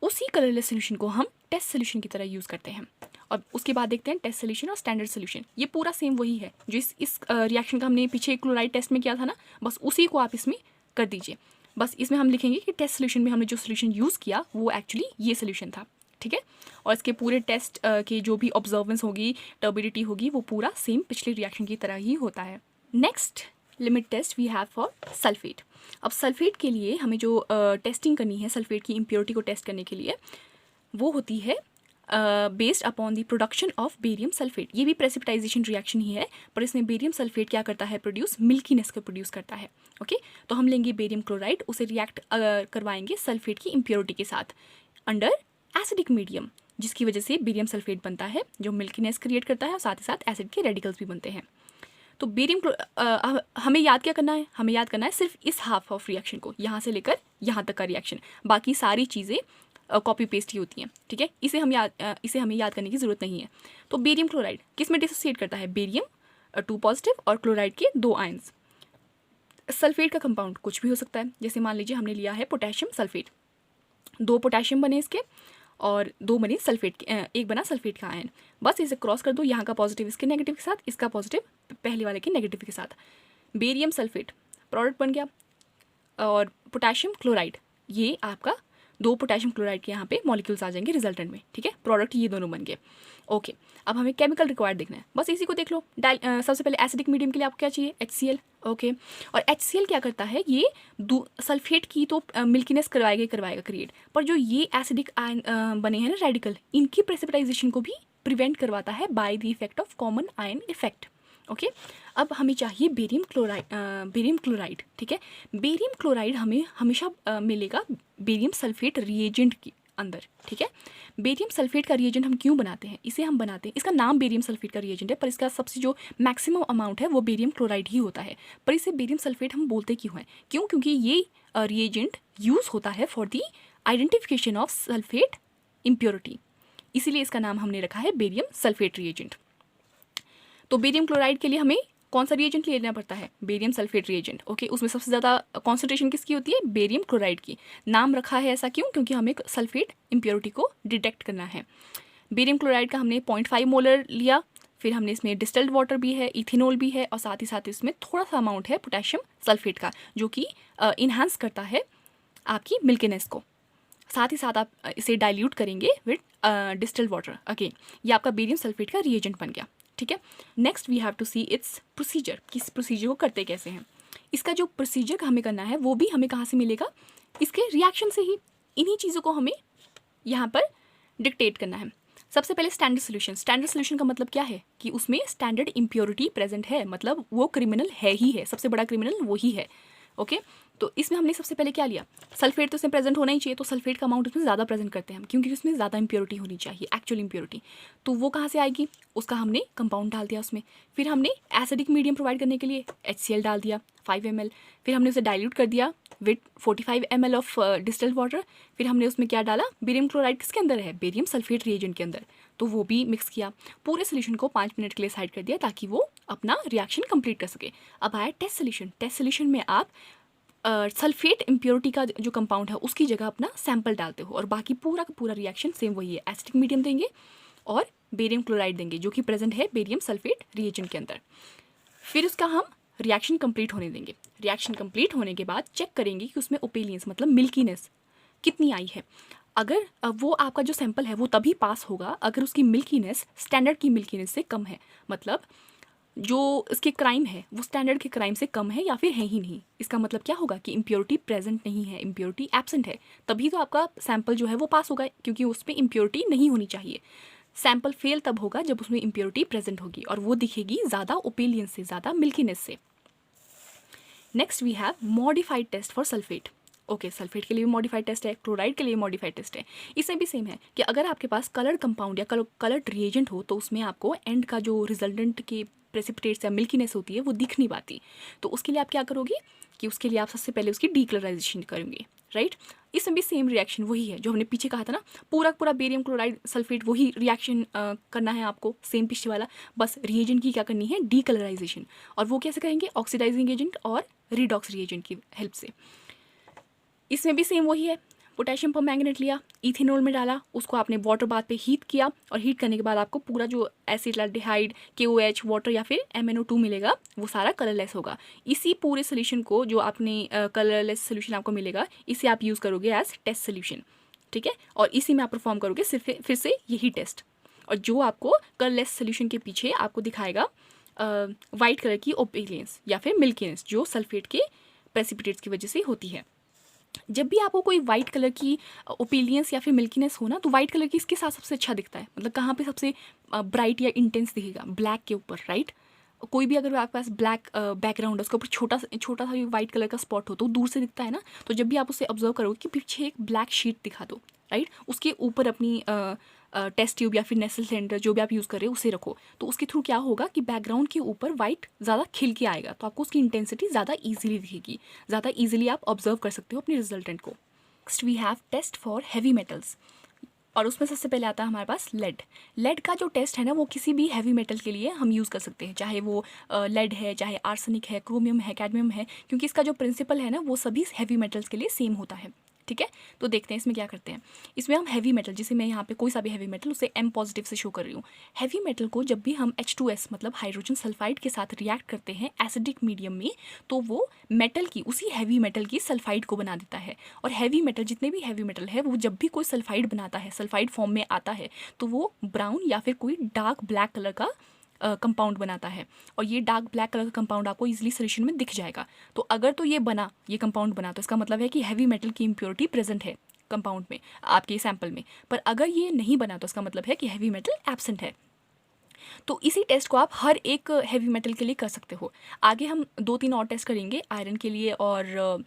उसी कलरलेस सोल्यूशन को हम टेस्ट सोल्यूशन की तरह यूज़ करते हैं, और उसके बाद देखते हैं टेस्ट सोल्यूशन और स्टैंडर्ड सोल्यूशन। ये पूरा सेम वही है जो इस रिएक्शन का हमने पीछे क्लोराइड टेस्ट में किया था ना, बस उसी को आप इसमें कर दीजिए। बस इसमें हम लिखेंगे कि टेस्ट सोल्यूशन में हमने जो सोल्यूशन यूज़ किया वो एक्चुअली ये सोल्यूशन था, ठीक है। और इसके पूरे टेस्ट के जो भी ऑब्जर्वेंस होगी, टर्बिडिटी होगी, वो पूरा सेम पिछले रिएक्शन की तरह ही होता है। Next limit test we have for sulphate. अब सल्फेट के लिए हमें जो टेस्टिंग करनी है, सल्फेट की इम्प्योरिटी को टेस्ट करने के लिए, वो होती है based upon the production of barium sulphate. ये भी प्रेसिपिटाइजेशन रिएक्शन ही है, पर इसमें बेरियम सल्फेट क्या करता है, प्रोड्यूस मिल्कीनेस को प्रोड्यूस करता है, ओके। तो हम लेंगे बेरियम क्लोराइड, उसे रिएक्ट करवाएंगे सल्फेट की इम्प्योरिटी के साथ अंडर एसिडिक मीडियम, जिसकी वजह से बेरियम सल्फेट बनता है जो मिल्कीनेस क्रिएट करता है, और साथ ही साथ एसिड के रेडिकल्स भी बनते हैं। तो बेरियम हमें याद क्या करना है, हमें याद करना है सिर्फ इस हाफ ऑफ रिएक्शन को, यहाँ से लेकर यहाँ तक का रिएक्शन, बाकी सारी चीज़ें कॉपी पेस्ट ही होती हैं, ठीक है। इसे हमें याद करने की ज़रूरत नहीं है। तो बेरियम क्लोराइड किस में डिसोसिएट करता है, बेरियम 2 पॉजिटिव और क्लोराइड के 2 आयंस। सल्फेट का कंपाउंड कुछ भी हो सकता है, जैसे मान लीजिए हमने लिया है पोटेशियम सल्फेट, 2 पोटेशियम बने इसके और 2 बने सल्फेट के, एक बना सल्फेट का आयन। बस इसे क्रॉस कर दो, यहाँ का पॉजिटिव इसके नेगेटिव के साथ, इसका पॉजिटिव पहले वाले के नेगेटिव के साथ, बेरियम सल्फेट प्रोडक्ट बन गया। और पोटेशियम क्लोराइड, ये आपका 2 पोटेशियम क्लोराइड के यहाँ पे मॉलिक्यूल्स आ जाएंगे रिजल्टेंट में, ठीक है। प्रोडक्ट ये दोनों बन गए, ओके। अब हमें केमिकल रिक्वायर्ड देखना है, बस इसी को देख लो। सबसे पहले एसिडिक मीडियम के लिए आपको क्या चाहिए, HCl, ओके। और HCl क्या करता है, ये सल्फेट की तो मिल्कीनेस करवाएगा क्रिएट, पर जो ये एसिडिक आयन बने हैं ना रेडिकल, इनकी प्रेसिपिटाइजेशन को भी प्रिवेंट करवाता है by the effect of common ion effect. Okay. अब हमें चाहिए बेरियम क्लोराइड। ठीक है, बेरियम क्लोराइड हमें हमेशा मिलेगा बेरियम सल्फेट रिएजेंट के अंदर। ठीक है, बेरियम सल्फेट का रिएजेंट हम क्यों बनाते हैं, इसे हम बनाते हैं, इसका नाम बेरियम सल्फेट का रिएजेंट है, पर इसका सबसे जो मैक्सिमम अमाउंट है वो बेरियम क्लोराइड ही होता है। पर इसे बेरियम सल्फेट हम बोलते क्यों हैं, क्योंकि ये रिएजेंट यूज़ होता है for the identification of sulphate impurity, इसीलिए इसका नाम हमने रखा है बेरियम सल्फेट रिएजेंट। तो बेरियम क्लोराइड के लिए हमें कौन सा रिएजेंट लेना पड़ता है, बेरियम सल्फेट रिएजेंट। ओके, उसमें सबसे ज़्यादा कॉन्सेंट्रेशन किसकी होती है, बेरियम क्लोराइड की। नाम रखा है ऐसा क्यों, क्योंकि हमें सल्फेट इम्प्योरिटी को डिटेक्ट करना है। बेरियम क्लोराइड का हमने 0.5 मोलर लिया, फिर हमने इसमें डिस्टिल्ड वाटर भी है, इथेनॉल भी है, और साथ ही साथ इसमें थोड़ा सा अमाउंट है पोटेशियम सल्फेट का, जो कि इन्हांस करता है आपकी मिल्कीनेस को। साथ ही साथ आप इसे डाइल्यूट करेंगे विद डिस्टिल्ड वाटर। अगेन ये आपका बेरियम सल्फेट का रिएजेंट बन गया। ठीक है, next we have to see its procedure, किस प्रोसीजर को करते कैसे हैं। इसका जो प्रोसीजर हमें करना है वो भी हमें कहाँ से मिलेगा, इसके रिएक्शन से ही। इन्हीं चीज़ों को हमें यहाँ पर डिक्टेट करना है। सबसे पहले स्टैंडर्ड सोल्यूशन। स्टैंडर्ड सोल्यूशन का मतलब क्या है कि उसमें स्टैंडर्ड इम्प्योरिटी प्रेजेंट है, मतलब वो क्रिमिनल है ही है, सबसे बड़ा क्रिमिनल वो ही है। ओके, तो इसमें हमने सबसे पहले क्या लिया, सल्फेट तो इसमें प्रेजेंट होना ही चाहिए, तो सल्फेट का अमाउंट उसमें ज़्यादा प्रेजेंट करते हैं हम, क्योंकि उसमें ज़्यादा इम्प्योरिटी होनी चाहिए, एक्चुअल इम्प्योरिटी। तो वो कहाँ से आएगी, उसका हमने कंपाउंड डाल दिया उसमें। फिर हमने एसिडिक मीडियम प्रोवाइड करने के लिए HCl डाल दिया 5 ml। फिर हमने उसे डाइल्यूट कर दिया with 45 ml of distilled water. फिर हमने उसमें क्या डाला, बेरियम क्लोराइड किसके अंदर है, बेरियम सल्फेट रिएजेंट के अंदर, तो वो भी मिक्स किया। पूरे सोल्यूशन को 5 मिनट के लिए साइड कर दिया ताकि वो अपना रिएक्शन कंप्लीट कर सके। अब आया टेस्ट सोल्यूशन। टेस्ट सोल्यूशन में आप सल्फेट इम्प्योरिटी का जो कंपाउंड है उसकी जगह अपना सैंपल डालते हो, और बाकी पूरा का पूरा रिएक्शन सेम वही है, एसिडिक मीडियम देंगे और बेरियम क्लोराइड देंगे जो कि प्रेजेंट है बेरियम सल्फेट रिएजेंट के अंदर। फिर उसका हम रिएक्शन कंप्लीट होने देंगे। रिएक्शन कंप्लीट होने के बाद चेक करेंगे कि उसमें ओपेलियंस मतलब मिल्कीनेस कितनी आई है। अगर वो आपका जो सैंपल है वो तभी पास होगा अगर उसकी मिल्कीनेस स्टैंडर्ड की मिल्कीनेस से कम है, मतलब जो इसके क्राइम है वो स्टैंडर्ड के क्राइम से कम है या फिर है ही नहीं। इसका मतलब क्या होगा कि इम्प्योरिटी प्रेजेंट नहीं है, इम्प्योरिटी एब्सेंट है, तभी तो आपका सैंपल जो है वो पास होगा, क्योंकि उस पर इम्प्योरिटी नहीं होनी चाहिए। सैंपल फेल तब होगा जब उसमें इम्प्योरिटी प्रेजेंट होगी, और वो दिखेगी ज़्यादा ओपेलियंस से, ज़्यादा मिल्कीनेस से। Next we have modified test for sulphate. Okay, sulphate के लिए भी मॉडिफाइड टेस्ट है, क्लोराइड के लिए मॉडिफाइड टेस्ट है। इसमें भी सेम है कि अगर आपके पास कलर्ड कंपाउंड या कलर्ड रिएजेंट हो तो उसमें आपको एंड का जो रिजल्टेंट के प्रेसिपिटेट्स या मिल्कीनेस होती है वो दिख नहीं पाती। तो उसके लिए आप क्या करोगे कि उसके लिए आप सबसे पहले उसकी डीकलराइजेशन करेंगे, राइट। इसमें भी सेम रिएक्शन वही है जो हमने पीछे कहा था ना, पूरा बेरियम क्लोराइड सल्फेट वही रिएक्शन करना है आपको, सेम पीछे वाला, बस रिएजेंट की क्या करनी है, डीकलराइजेशन। और वो कैसे करेंगे, ऑक्सीडाइजिंग एजेंट और रिडॉक्स रिएजेंट की हेल्प से। इसमें भी सेम वही है, पोटेशियम परमैंगनेट लिया, इथेनॉल में डाला, उसको आपने वाटर बाथ पे हीट किया, और हीट करने के बाद आपको पूरा जो एसिटाल्डिहाइड KOH वाटर या फिर MnO2 मिलेगा वो सारा कलरलेस होगा। इसी पूरे सोल्यूशन को जो आपने कलरलेस सोल्यूशन आपको मिलेगा इसे आप यूज़ करोगे एज टेस्ट सोल्यूशन, ठीक है। और इसी में आप परफॉर्म करोगे सिर्फ फिर से यही टेस्ट, और जो आपको कलरलेस सोल्यूशन के पीछे आपको दिखाएगा वाइट कलर की ओपेलियंस या फिर मिल्कीनेस जो सल्फेट के प्रेसिपिटेट्स की वजह से होती है। जब भी आपको कोई वाइट कलर की ओपेलियंस या फिर मिल्कीनेस हो ना, तो वाइट कलर की इसके साथ सबसे अच्छा दिखता है, मतलब कहाँ पे सबसे ब्राइट या इंटेंस दिखेगा, ब्लैक के ऊपर, राइट। कोई भी अगर आपके पास ब्लैक बैकग्राउंड है उसके ऊपर छोटा सा भी वाइट कलर का स्पॉट हो तो दूर से दिखता है ना, तो जब भी आप उसे ऑब्जर्व करोगे कि पीछे एक ब्लैक शीट दिखा दो, राइट, उसके ऊपर अपनी टेस्ट ट्यूब या फिर नेसल सिलेंडर जो भी आप यूज़ कर रहे हो उसे रखो, तो उसके थ्रू क्या होगा कि बैकग्राउंड के ऊपर वाइट ज़्यादा खिल के आएगा, तो आपको उसकी इंटेंसिटी ज़्यादा ईजिली दिखेगी, ज़्यादा ईजिली आप ऑब्जर्व कर सकते हो अपने रिजल्टेंट को। Next we have test for heavy metals, और उसमें सबसे पहले आता है हमारे पास लेड। लेड का जो टेस्ट है ना वो किसी भी हैवी मेटल के लिए हम यूज़ कर सकते हैं, चाहे वो लेड है, चाहे आर्सेनिक है, क्रोमियम है, कैडमियम है, क्योंकि इसका जो प्रिंसिपल है ना वो सभी हैवी मेटल्स के लिए सेम होता है, ठीक है। तो देखते हैं इसमें क्या करते हैं। इसमें हम हैवी मेटल, जिसे मैं यहाँ पे कोई सा भी हैवी मेटल उसे M पॉजिटिव से शो कर रही हूँ। हैवी मेटल को जब भी हम H2S मतलब हाइड्रोजन सल्फाइड के साथ रिएक्ट करते हैं एसिडिक मीडियम में, तो वो मेटल की, उसी हैवी मेटल की सल्फाइड को बना देता है। और हैवी मेटल, जितने भी हैवी मेटल है, वो जब भी कोई सल्फाइड बनाता है, सल्फाइड फॉर्म में आता है, तो वो ब्राउन या फिर कोई डार्क ब्लैक कलर का कंपाउंड बनाता है और ये डार्क ब्लैक कलर का कंपाउंड आपको इजीली सोल्यूशन में दिख जाएगा। तो अगर तो ये कंपाउंड बना तो इसका मतलब है कि हैवी मेटल की इम्प्योरिटी प्रेजेंट है कंपाउंड में, आपके सैंपल में। पर अगर ये नहीं बना तो इसका मतलब है कि हैवी मेटल एब्सेंट है। तो इसी टेस्ट को आप हर एक हैवी मेटल के लिए कर सकते हो। आगे हम 2-3 और टेस्ट करेंगे आयरन के लिए और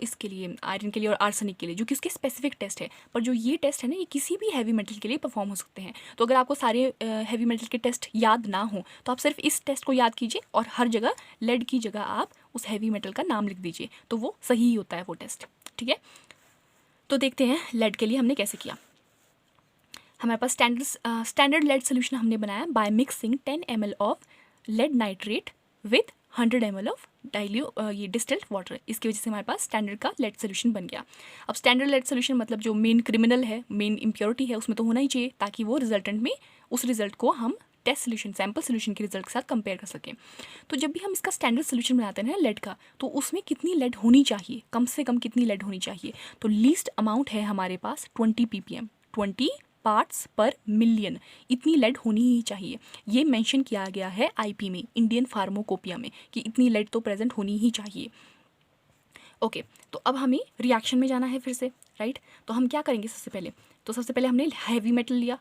इसके लिए, आयरन के लिए और आर्सेनिक के लिए, जो कि उसके स्पेसिफिक टेस्ट है। पर जो ये टेस्ट है ना, ये किसी भी हैवी मेटल के लिए परफॉर्म हो सकते हैं। तो अगर आपको सारे हैवी मेटल के टेस्ट याद ना हो तो आप सिर्फ इस टेस्ट को याद कीजिए और हर जगह लेड की जगह आप उस हैवी मेटल का नाम लिख दीजिए, तो वो सही ही होता है वो टेस्ट। ठीक है, तो देखते हैं लेड के लिए हमने कैसे किया। हमारे पास स्टैंडर्ड लेड सोल्यूशन हमने बनाया by mixing 10 ml of lead nitrate with 100 ml of ये डिस्टिल्ड वाटर। इसकी वजह से हमारे पास स्टैंडर्ड का लेड सोल्यूशन बन गया। अब स्टैंडर्ड लेड सोल्यूशन मतलब जो मेन क्रिमिनल है, मेन इम्प्योरिटी है, उसमें तो होना ही चाहिए, ताकि वो रिजल्टेंट में उस रिजल्ट को हम टेस्ट सोल्यूशन, सैम्पल सोल्यूशन के रिजल्ट के साथ कंपेयर कर सकें। तो जब भी हम इसका स्टैंडर्ड सोल्यूशन बनाते हैं ना लेड का, तो उसमें कितनी लेड होनी चाहिए, कम से कम कितनी लेड होनी चाहिए? तो लीस्ट अमाउंट है हमारे पास 20 ppm, 20 पार्ट्स पर मिलियन, इतनी लेड होनी ही चाहिए। ये मेंशन किया गया है आईपी में, इंडियन फार्माकोपिया में, कि इतनी लेड तो प्रेजेंट होनी ही चाहिए। ओके, तो अब हमें रिएक्शन में जाना है फिर से, राइट। तो हम क्या करेंगे सबसे पहले हमने हैवी मेटल लिया,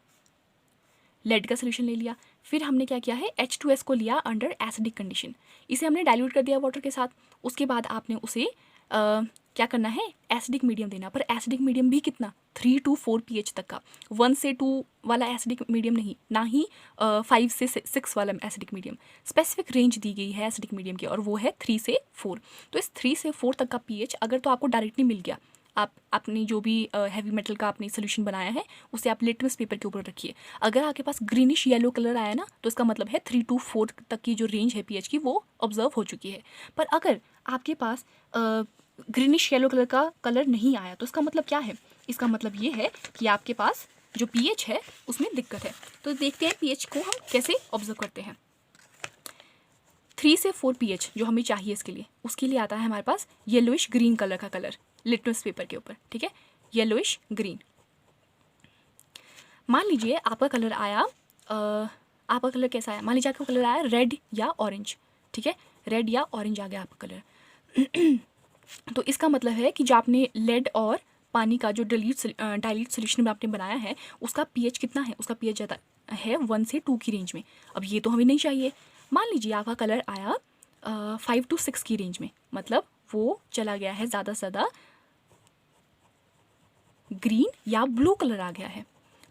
लेड का सोल्यूशन ले लिया। फिर हमने क्या किया है, H2S को लिया अंडर एसिडिक कंडीशन, इसे हमने डाइल्यूट कर दिया वाटर के साथ। उसके बाद आपने उसे क्या करना है, एसिडिक मीडियम देना। पर एसिडिक मीडियम भी कितना, 3 to 4 pH तक का, 1 से 2 वाला एसिडिक मीडियम नहीं, ना ही 5 से 6 वाला एसिडिक मीडियम। स्पेसिफिक रेंज दी गई है एसिडिक मीडियम की और वो है 3 से 4। तो इस 3 से 4 तक का pH अगर तो आपको डायरेक्टली मिल गया, आप अपनी जो भी हैवी मेटल का आपने सोल्यूशन बनाया है उसे आप लिटमस पेपर के ऊपर रखिए। अगर आपके पास ग्रीनिश येलो कलर आया ना, तो इसका मतलब है 3 to 4 तक की जो रेंज है pH की, वो ऑब्जर्व हो चुकी है। पर अगर आपके पास ग्रीनिश येलो कलर का कलर नहीं आया तो इसका मतलब क्या है, इसका मतलब ये है कि आपके पास जो pH है उसमें दिक्कत है। तो देखते हैं pH को हम कैसे ऑब्जर्व करते हैं। 3 से 4 pH जो हमें चाहिए इसके लिए, उसके लिए आता है हमारे पास येलोइश ग्रीन कलर का कलर लिटमस पेपर के ऊपर। ठीक है, येलोइश ग्रीन। मान लीजिए आपका कलर आया, आपका कलर कैसा आया, मान लीजिए आपका कलर आया रेड या ऑरेंज। ठीक है, रेड या ऑरेंज आ गया आपका कलर। तो इसका मतलब है कि जो आपने लेड और पानी का जो डाइल्यूट सोल्यूशन में आपने बनाया है, उसका pH कितना है, उसका pH ज़्यादा है 1 से 2 की रेंज में। अब ये तो हमें नहीं चाहिए। मान लीजिए आपका कलर आया 5 to 6 की रेंज में, मतलब वो चला गया है ज़्यादा से ज़्यादा ग्रीन या ब्लू कलर आ गया है,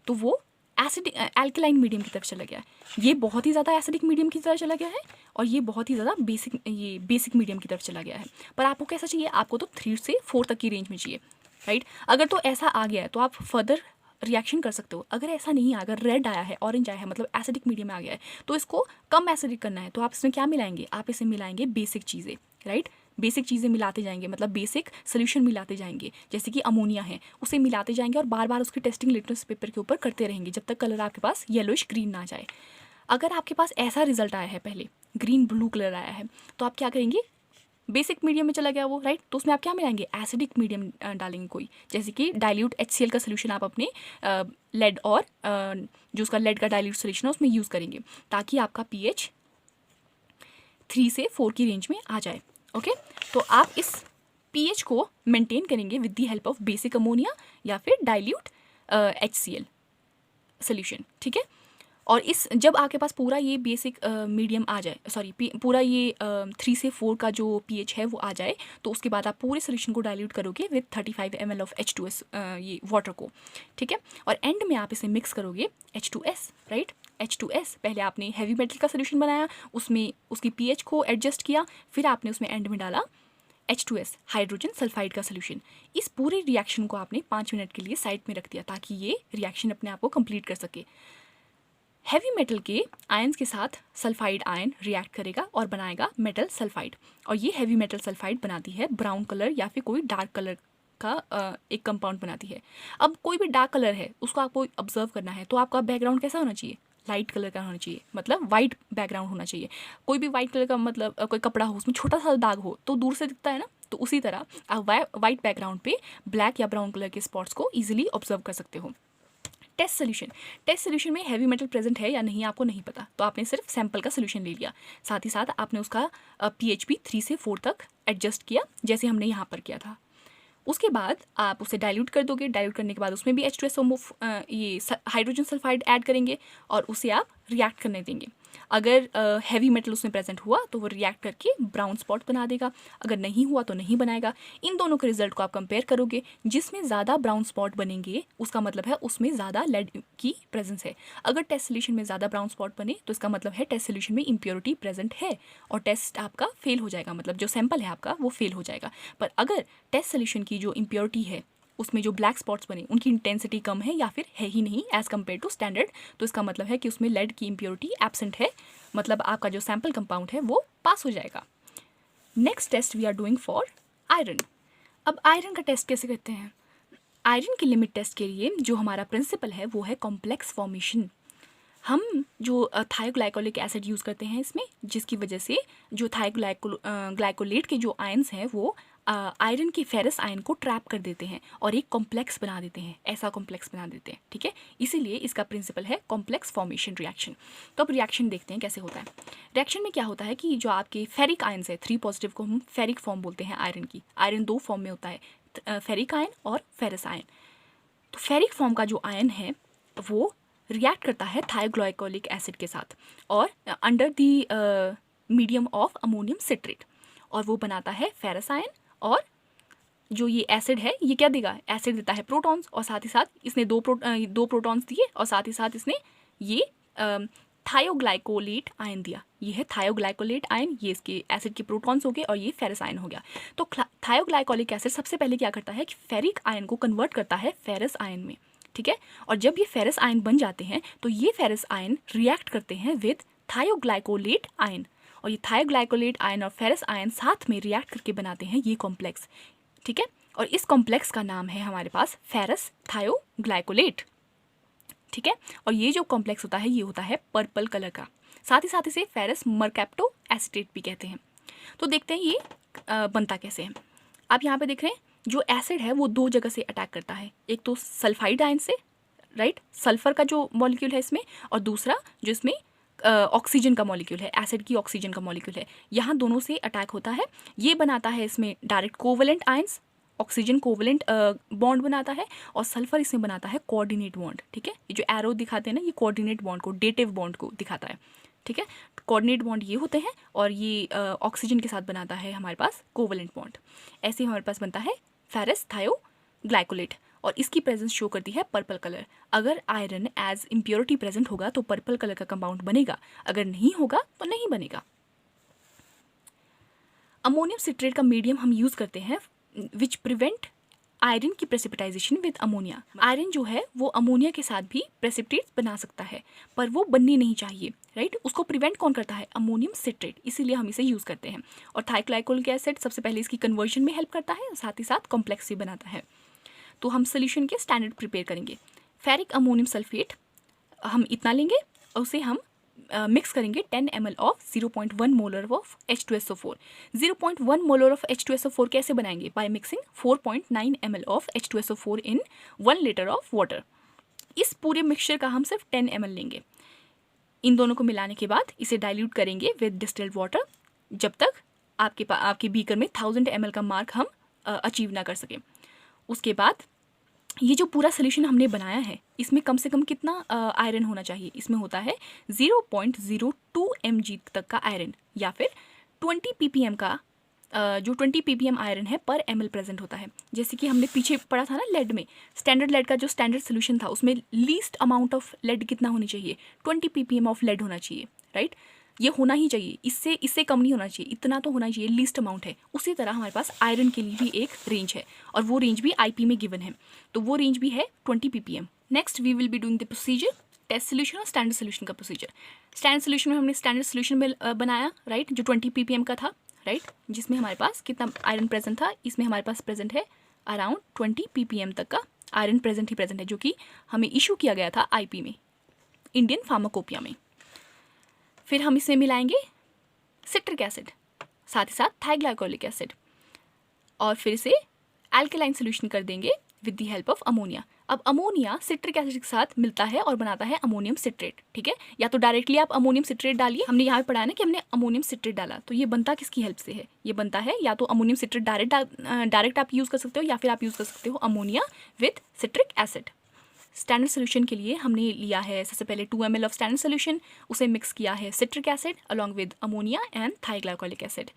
तो वो एसिडिक एल्कलाइन मीडियम की तरफ चला गया है। ये बहुत ही ज़्यादा एसिडिक मीडियम की तरफ चला गया है और ये बहुत ही ज़्यादा बेसिक मीडियम की तरफ चला गया है। पर आपको कैसा चाहिए, आपको तो 3 से 4 तक की रेंज में चाहिए, राइट। अगर तो ऐसा आ गया है तो आप फर्दर रिएक्शन कर सकते हो। अगर ऐसा नहीं, अगर रेड आया है, ऑरेंज आया है, मतलब एसिडिक मीडियम में आ गया है, तो इसको कम एसिडिक करना है। तो आप इसमें क्या मिलाएंगे, आप इसे मिलाएंगे बेसिक चीज़ें, राइट। बेसिक चीज़ें मिलाते जाएंगे, मतलब बेसिक सोल्यूशन मिलाते जाएंगे, जैसे कि अमोनिया है, उसे मिलाते जाएंगे और बार बार उसकी टेस्टिंग लिटमस पेपर के ऊपर करते रहेंगे जब तक कलर आपके पास येलोइश ग्रीन ना जाए। अगर आपके पास ऐसा रिजल्ट आया है, पहले ग्रीन ब्लू कलर आया है, तो आप क्या करेंगे, बेसिक मीडियम में चला गया वो, राइट। तो उसमें आप क्या मिलाएंगे, एसिडिक मीडियम डालेंगे कोई, जैसे कि डाइल्यूट HCl का सोल्यूशन आप अपने लेड और जो उसका लेड का डाइल्यूट सोल्यूशन है उसमें यूज़ करेंगे, ताकि आपका pH 3 से 4 की रेंज में आ जाए। ओके, तो आप इस pH को मेंटेन करेंगे with the help of basic ammonia या फिर डाइल्यूट HCl सोल्यूशन। ठीक है, और इस जब आपके पास पूरा ये बेसिक मीडियम आ जाए, सॉरी पूरा ये 3 से 4 का जो pH है वो आ जाए, तो उसके बाद आप पूरे सोल्यूशन को डाइल्यूट करोगे विद 35 ml ऑफ H2S ये वाटर को। ठीक है, और एंड में आप इसे मिक्स करोगे H2S, राइट। H2S पहले आपने हैवी मेटल का सोल्यूशन बनाया, उसमें उसकी pH को एडजस्ट किया, फिर आपने उसमें एंड में डाला H2S हाइड्रोजन सल्फाइड का सोल्यूशन। इस पूरे रिएक्शन को आपने 5 मिनट के लिए साइड में रख दिया ताकि ये रिएक्शन अपने आप को कंप्लीट कर सके। हैवी मेटल के आयंस के साथ सल्फाइड आयन रिएक्ट करेगा और बनाएगा मेटल सल्फाइड, और ये हैवी मेटल सल्फाइड बनाती है ब्राउन कलर या फिर कोई डार्क कलर का एक कंपाउंड बनाती है। अब कोई भी डार्क कलर है उसको आपको ऑब्जर्व करना है, तो आपका बैकग्राउंड कैसा होना चाहिए, लाइट कलर का होना चाहिए, मतलब वाइट बैकग्राउंड होना चाहिए। कोई भी वाइट कलर का मतलब कोई कपड़ा हो उसमें छोटा सा दाग हो तो दूर से दिखता है ना, तो उसी तरह आप वाइट बैकग्राउंड पे ब्लैक या ब्राउन कलर के स्पॉट्स को ईजिली ऑब्जर्व कर सकते हो। टेस्ट सोल्यूशन में हैवी मेटल प्रेजेंट है या नहीं आपको नहीं पता, तो आपने सिर्फ सैंपल का सोल्यूशन ले लिया, साथ ही साथ आपने उसका pH भी 3 से 4 तक एडजस्ट किया जैसे हमने यहाँ पर किया था। उसके बाद आप उसे डाइल्यूट कर दोगे, डाइल्यूट करने के बाद उसमें भी H2SO ये हाइड्रोजन सल्फाइड ऐड करेंगे और उसे आप रिएक्ट करने देंगे। अगर हैवी मेटल उसमें प्रेजेंट हुआ तो वो रिएक्ट करके ब्राउन स्पॉट बना देगा, अगर नहीं हुआ तो नहीं बनाएगा। इन दोनों के रिजल्ट को आप कंपेयर करोगे, जिसमें ज़्यादा ब्राउन स्पॉट बनेंगे उसका मतलब है उसमें ज़्यादा लेड की प्रेजेंस है। अगर टेस्ट सोल्यूशन में ज़्यादा ब्राउन स्पॉट बने तो इसका मतलब है टेस्ट सोल्यूशन में इम्प्योरिटी प्रेजेंट है और टेस्ट आपका फेल हो जाएगा, मतलब जो सैंपल है आपका वो फेल हो जाएगा। पर अगर टेस्ट सोल्यूशन की जो इम्प्योरिटी है उसमें जो ब्लैक स्पॉट्स बने उनकी इंटेंसिटी कम है या फिर है ही नहीं एज़ कम्पेयर टू स्टैंडर्ड, तो इसका मतलब है कि उसमें लेड की इम्प्योरिटी एब्सेंट है, मतलब आपका जो सैंपल कंपाउंड है वो पास हो जाएगा। Next test we are doing for iron. अब आयरन का टेस्ट कैसे करते हैं? आयरन की लिमिट टेस्ट के लिए जो हमारा प्रिंसिपल है वो है कॉम्प्लेक्स फॉर्मेशन। हम जो थायोग्लाइकोलिक एसिड यूज़ करते हैं इसमें, जिसकी वजह से जो ग्लाइकोलेट के जो आयन्स हैं वो आयरन के फेरस आयन को ट्रैप कर देते हैं और एक कॉम्प्लेक्स बना देते हैं, ऐसा कॉम्प्लेक्स बना देते हैं, ठीक है। इसीलिए इसका प्रिंसिपल है कॉम्प्लेक्स फॉर्मेशन रिएक्शन। तो अब रिएक्शन देखते हैं कैसे होता है। रिएक्शन में क्या होता है कि जो आपके फेरिक आयन्स है 3 पॉजिटिव को हम फेरिक फॉर्म बोलते हैं आयरन की। आयरन 2 फॉर्म में होता है, फेरिक आयन और फेरस आयन। तो फेरिक फॉर्म का जो आयन है वो रिएक्ट करता है थायोग्लाइकोलिक एसिड के साथ और under the medium of ammonium citrate, और वो बनाता है फेरस आयन। और जो ये एसिड है ये क्या देगा? एसिड देता है प्रोटॉन्स, और साथ ही साथ इसने दो प्रोटॉन्स दिए और साथ ही साथ इसने ये थायोग्लाइकोलेट आयन दिया। ये है थायोग्लाइकोलेट आयन, ये इसके एसिड के प्रोटॉन्स हो गए और ये फेरस आयन हो गया। तो थायोग्लाइकोलिक एसिड सबसे पहले क्या करता है कि फेरिक आयन को कन्वर्ट करता है फेरस आयन में, ठीक है। और जब ये फेरस आयन बन जाते हैं तो ये फेरस आयन रिएक्ट करते हैं विद थायोग्लाइकोलेट आयन, और ये थायोग्लाइकोलेट आयन और फेरस आयन साथ में रिएक्ट करके बनाते हैं ये कॉम्प्लेक्स, ठीक है। और इस कॉम्प्लेक्स का नाम है हमारे पास फेरस थायोग्लाइकोलेट, ठीक है। और ये जो कॉम्प्लेक्स होता है ये होता है पर्पल कलर का, साथ ही साथ इसे फेरस मरकैप्टो एसिटेट भी कहते हैं। तो देखते हैं ये बनता कैसे है। आप यहाँ पे देख रहे हैं जो एसिड है वो 2 जगह से अटैक करता है, एक तो सल्फाइड आयन से, राइट, सल्फर का जो मॉलिक्यूल है इसमें, और दूसरा जो इसमें ऑक्सीजन का मॉलिक्यूल है, एसिड की ऑक्सीजन का मॉलिक्यूल है, यहाँ दोनों से अटैक होता है। ये बनाता है इसमें direct covalent ions, oxygen covalent bond बनाता है, और सल्फर इसमें बनाता है कोऑर्डिनेट बॉन्ड, ठीक है। ये जो एरो दिखाते हैं ना, ये कोऑर्डिनेट बॉन्ड को, डेटिव बॉन्ड को दिखाता है, ठीक है। कोऑर्डिनेट बॉन्ड ये होते हैं और ये ऑक्सीजन के साथ बनाता है हमारे पास कोवलेंट बॉन्ड। ऐसे हमारे पास बनता है फेरस थायोग्लाइकोलेट, और इसकी प्रेजेंस शो करती है पर्पल कलर। अगर आयरन एज इम्प्योरिटी प्रेजेंट होगा तो पर्पल कलर का कंपाउंड बनेगा, अगर नहीं होगा तो नहीं बनेगा। अमोनियम सिट्रेट का मीडियम हम यूज़ करते हैं विच प्रिवेंट आयरन की प्रेसिपिटाइजेशन विद अमोनिया। आयरन जो है वो अमोनिया के साथ भी प्रेसिपिटेट बना सकता है, पर वो बननी नहीं चाहिए, राइट। उसको प्रिवेंट कौन करता है? अमोनियम सिट्रेट, इसीलिए हम इसे यूज़ करते हैं। और थायोग्लाइकोलिक एसिड सबसे पहले इसकी कन्वर्जन में हेल्प करता है, साथ ही साथ कॉम्प्लेक्स भी बनाता है। तो हम सोल्यूशन के स्टैंडर्ड प्रिपेयर करेंगे। फेरिक अमोनियम सल्फेट हम इतना लेंगे और उसे हम मिक्स करेंगे 10 ml of 0.1 molar of H2SO4। 0.1 molar of H2SO4 कैसे बनाएंगे? By mixing 4.9 ml of H2SO4 in 1 litre of water. इस पूरे मिक्सचर का हम सिर्फ 10 ml लेंगे। इन दोनों को मिलाने के बाद इसे डाइल्यूट करेंगे विद डिस्टिल्ड वाटर, जब तक आपके बीकर में 1000 ml का मार्क हम अचीव ना कर सकें। उसके बाद ये जो पूरा सोल्यूशन हमने बनाया है इसमें कम से कम कितना आयरन होना चाहिए? इसमें होता है 0.02 mg तक का आयरन, या फिर 20 ppm का जो 20 ppm आयरन है पर ml प्रेजेंट होता है। जैसे कि हमने पीछे पढ़ा था ना लेड में, स्टैंडर्ड लेड का जो स्टैंडर्ड सोल्यूशन था उसमें लीस्ट अमाउंट ऑफ लेड कितना होनी चाहिए? 20 ppm ऑफ लेड होना चाहिए, राइट। ये होना ही चाहिए, इससे कम नहीं होना चाहिए, इतना तो होना चाहिए, लीस्ट अमाउंट है। उसी तरह हमारे पास आयरन के लिए भी एक रेंज है, और वो रेंज भी IP में गिवन है, तो वो रेंज भी है 20 ppm। Next we will be doing the procedure, test solution और स्टैंडर्ड सोल्यूशन का प्रोसीजर। स्टैंडर्ड सोल्यूशन में हमने स्टैंडर्ड सोल्यूशन में बनाया, राइट, जो 20 ppm का था, राइट, जिसमें हमारे पास कितना आयरन प्रेजेंट था? इसमें हमारे पास प्रेजेंट है अराउंड 20 ppm तक का आयरन प्रेजेंट है, जो कि हमें इशू किया गया था IP में, इंडियन फार्माकोपिया में। फिर हम इसमें मिलाएंगे सिट्रिक एसिड, साथ ही साथ थायोग्लाइकोलिक एसिड, और फिर इसे एल्कलाइन सोल्यूशन कर देंगे with the help of ammonia. अब अमोनिया सिट्रिक एसिड के साथ मिलता है और बनाता है अमोनियम सिट्रेट, ठीक है। या तो डायरेक्टली आप अमोनियम सिट्रेट डालिए, हमने यहाँ पे पढ़ा है ना कि हमने अमोनियम सिट्रेट डाला, तो ये बनता किसकी हेल्प से है, ये बनता है या तो अमोनियम सिट्रेट डायरेक्ट आप यूज़ कर सकते हो, या फिर आप यूज़ कर सकते हो ammonia with citric acid. Standard solution के लिए हमने लिया है सबसे पहले 2 ml ऑफ स्टैंडर्ड सोल्यूशन, उसे मिक्स किया है citric acid along with ammonia and thioglycolic acid.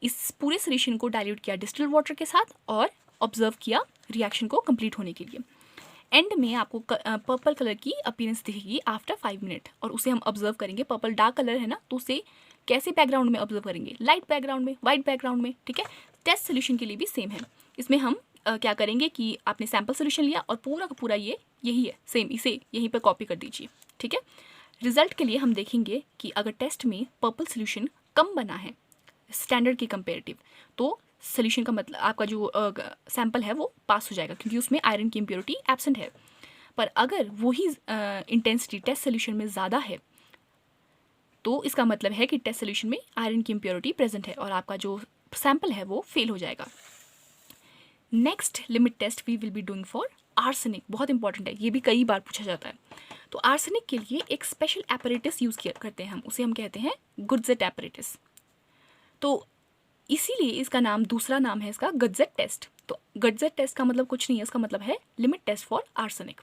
इस पूरे सोल्यूशन को डाइल्यूट किया डिस्टिल्ड वाटर के साथ और ऑब्जर्व किया रिएक्शन को कंप्लीट होने के लिए। एंड में आपको पर्पल कलर की अपीयरेंस दिखेगी आफ्टर 5 मिनट, और उसे हम ऑब्जर्व करेंगे। पर्पल डार्क कलर है ना, तो उसे कैसे बैकग्राउंड में ऑब्जर्व करेंगे, लाइट बैकग्राउंड में, वाइट बैकग्राउंड में, ठीक है। टेस्ट सोल्यूशन के लिए भी सेम है। इसमें हम क्या करेंगे कि आपने सैम्पल सोल्यूशन लिया और पूरा का पूरा ये यही है सेम, इसे यहीं पर कॉपी कर दीजिए, ठीक है। रिजल्ट के लिए हम देखेंगे कि अगर टेस्ट में पर्पल सोल्यूशन कम बना है स्टैंडर्ड के कंपेरेटिव, तो सोल्यूशन का मतलब आपका जो सैम्पल है वो पास हो जाएगा, क्योंकि उसमें आयरन की इम्प्योरिटी एब्सेंट है। पर अगर वही इंटेंसिटी टेस्ट सोल्यूशन में ज़्यादा है, तो इसका मतलब है कि टेस्ट सोल्यूशन में आयरन की इम्प्योरिटी प्रेजेंट है और आपका जो सैम्पल है वो फेल हो जाएगा। Next limit test we will be doing for arsenic. बहुत इंपॉर्टेंट है, ये भी कई बार पूछा जाता है। तो आर्सेनिक के लिए एक स्पेशल एपरेटस यूज़ करते हैं हम, उसे हम कहते हैं गुडजेट एपरेटस। तो इसीलिए इसका नाम, दूसरा नाम है इसका गडजेट टेस्ट। तो गडजेट टेस्ट का मतलब कुछ नहीं है, इसका मतलब है लिमिट टेस्ट फॉर आर्सेनिक।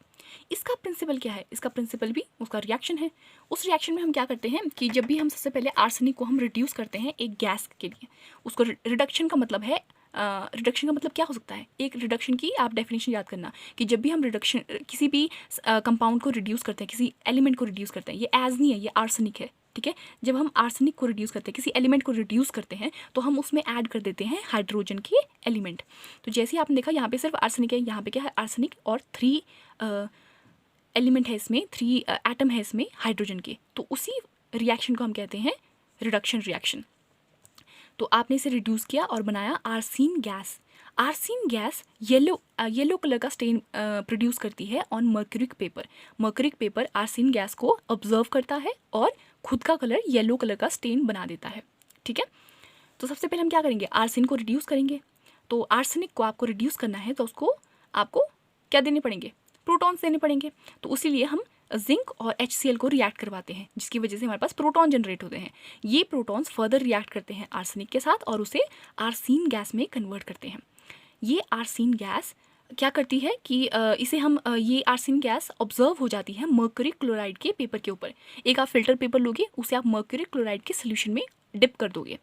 इसका प्रिंसिपल क्या है, इसका प्रिंसिपल भी उसका रिएक्शन है। उस रिएक्शन में हम क्या करते हैं कि जब भी हम सबसे पहले आर्सेनिक को हम रिड्यूस करते हैं एक गैस के लिए, उसको रिडक्शन का मतलब है, रिडक्शन का मतलब क्या हो सकता है, एक रिडक्शन की आप डेफिनेशन याद करना कि जब भी हम रिडक्शन किसी भी कंपाउंड को रिड्यूस करते हैं, किसी एलिमेंट को रिड्यूस करते हैं, ये एज नहीं है, ये आर्सेनिक है, ठीक है। जब हम आर्सेनिक को रिड्यूस करते हैं, किसी एलिमेंट को रिड्यूस करते हैं, तो हम उसमें ऐड कर देते हैं हाइड्रोजन के एलिमेंट। तो जैसे आपने देखा यहाँ पे सिर्फ आर्सेनिक है, यहाँ पे क्या है, आर्सेनिक और 3 एलिमेंट है इसमें, 3 एटम है इसमें हाइड्रोजन के। तो उसी रिएक्शन को हम कहते हैं रिडक्शन रिएक्शन। तो आपने इसे रिड्यूस किया और बनाया arsine gas. Arsine gas yellow colour का स्टेन प्रोड्यूस करती है on mercuric paper. Mercuric paper arsine gas को ऑब्जर्व करता है और खुद का कलर येलो कलर का स्टेन बना देता है, ठीक है। तो सबसे पहले हम क्या करेंगे, आर्सेन को रिड्यूस करेंगे। तो आर्सेनिक को आपको रिड्यूस करना है तो उसको आपको क्या देने पड़ेंगे, प्रोटॉन्स देने पड़ेंगे। तो उसीलिए हम जिंक और HCl को रिएक्ट करवाते हैं, जिसकी वजह से हमारे पास प्रोटॉन जनरेट होते हैं। ये प्रोटॉन्स फर्दर रिएक्ट करते हैं आर्सेनिक के साथ और उसे आर्सीन गैस में कन्वर्ट करते हैं। ये आर्सीन गैस क्या करती है कि इसे हम ये आर्सेन गैस ऑब्जर्व हो जाती है मर्क्यूरिक क्लोराइड के पेपर के ऊपर। एक आप फिल्टर पेपर लोगे, उसे आप मर्क्यूरिक क्लोराइड के सोल्यूशन में डिप कर दोगे,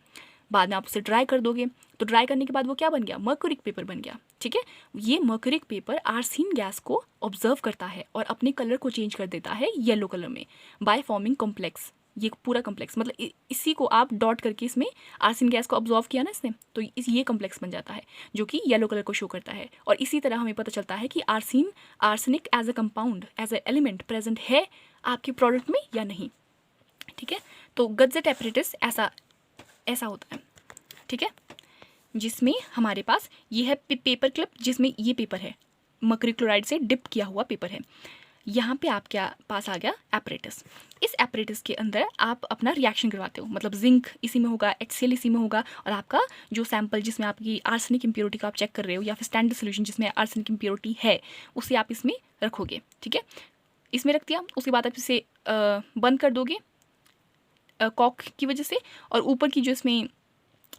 बाद में आप उसे ड्राई कर दोगे। तो ड्राई करने के बाद वो क्या बन गया, मर्क्यूरिक पेपर बन गया, ठीक है। ये मर्क्यूरिक पेपर आर्सेन गैस को ऑब्जर्व करता है और अपने कलर को चेंज कर देता है येलो कलर में बाय फॉर्मिंग कॉम्प्लेक्स। ये पूरा कॉम्प्लेक्स मतलब इसी को आप डॉट करके इसमें आर्सेन गैस को ऑब्जर्व किया ना इसने, तो ये कॉम्प्लेक्स बन जाता है जो कि येलो कलर को शो करता है। और इसी तरह हमें पता चलता है कि arsenic as a compound, as a element present है आपके प्रोडक्ट में या नहीं, ठीक है। तो गडजेट एपरेटस ऐसा होता है, ठीक है, जिसमें हमारे पास ये है पेपर क्लिप, जिसमें ये पेपर है मर्क्यूरिक क्लोराइड से डिप किया हुआ पेपर है। यहाँ पे आप क्या पास आ गया एपरेटस। इस एपरेटस के अंदर आप अपना रिएक्शन करवाते हो, मतलब जिंक इसी में होगा, HCl इसी में होगा, और आपका जो सैंपल जिसमें आपकी आर्सेनिक इम्प्योरिटी का आप चेक कर रहे हो या फिर स्टैंडर्ड सोल्यूशन जिसमें आर्सेनिक इम्प्योरिटी है, उसे आप इसमें रखोगे, ठीक है। इसमें रख दिया, उसके बाद आप इसे बंद कर दोगे कॉक की वजह से, और ऊपर की जो इसमें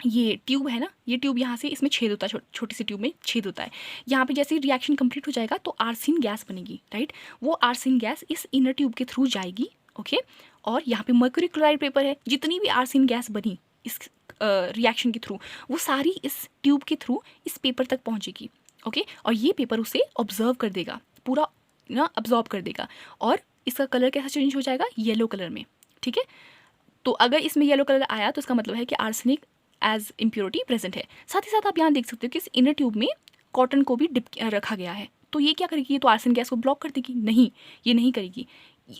ये ट्यूब है ना, ये ट्यूब यहाँ से इसमें छेद होता है, छोटी सी ट्यूब में छेद होता है। यहाँ पे जैसे ही रिएक्शन कंप्लीट हो जाएगा तो आर्सेन गैस बनेगी, राइट। वो आर्सेन गैस इस इनर ट्यूब के थ्रू जाएगी, ओके। और यहाँ पे मर्क्यूरिक क्लोराइड पेपर है, जितनी भी आर्सेन गैस बनी इस रिएक्शन के थ्रू, वो सारी इस ट्यूब के थ्रू इस पेपर तक पहुँचेगी, ओके। और ये पेपर उसे ऑब्जर्व कर देगा, पूरा ना ऑब्जॉर्ब कर देगा, और इसका कलर कैसा चेंज हो जाएगा, येलो कलर में, ठीक है। तो अगर इसमें येलो कलर आया तो इसका मतलब है कि आर्सेनिक एज इम्प्योरिटी प्रेजेंट है। साथ ही साथ आप यहाँ देख सकते हो कि इस इनर ट्यूब में कॉटन को भी डिप रखा गया है। तो ये क्या करेगी, ये तो आर्सेन गैस को ब्लॉक कर देगी, नहीं ये नहीं करेगी।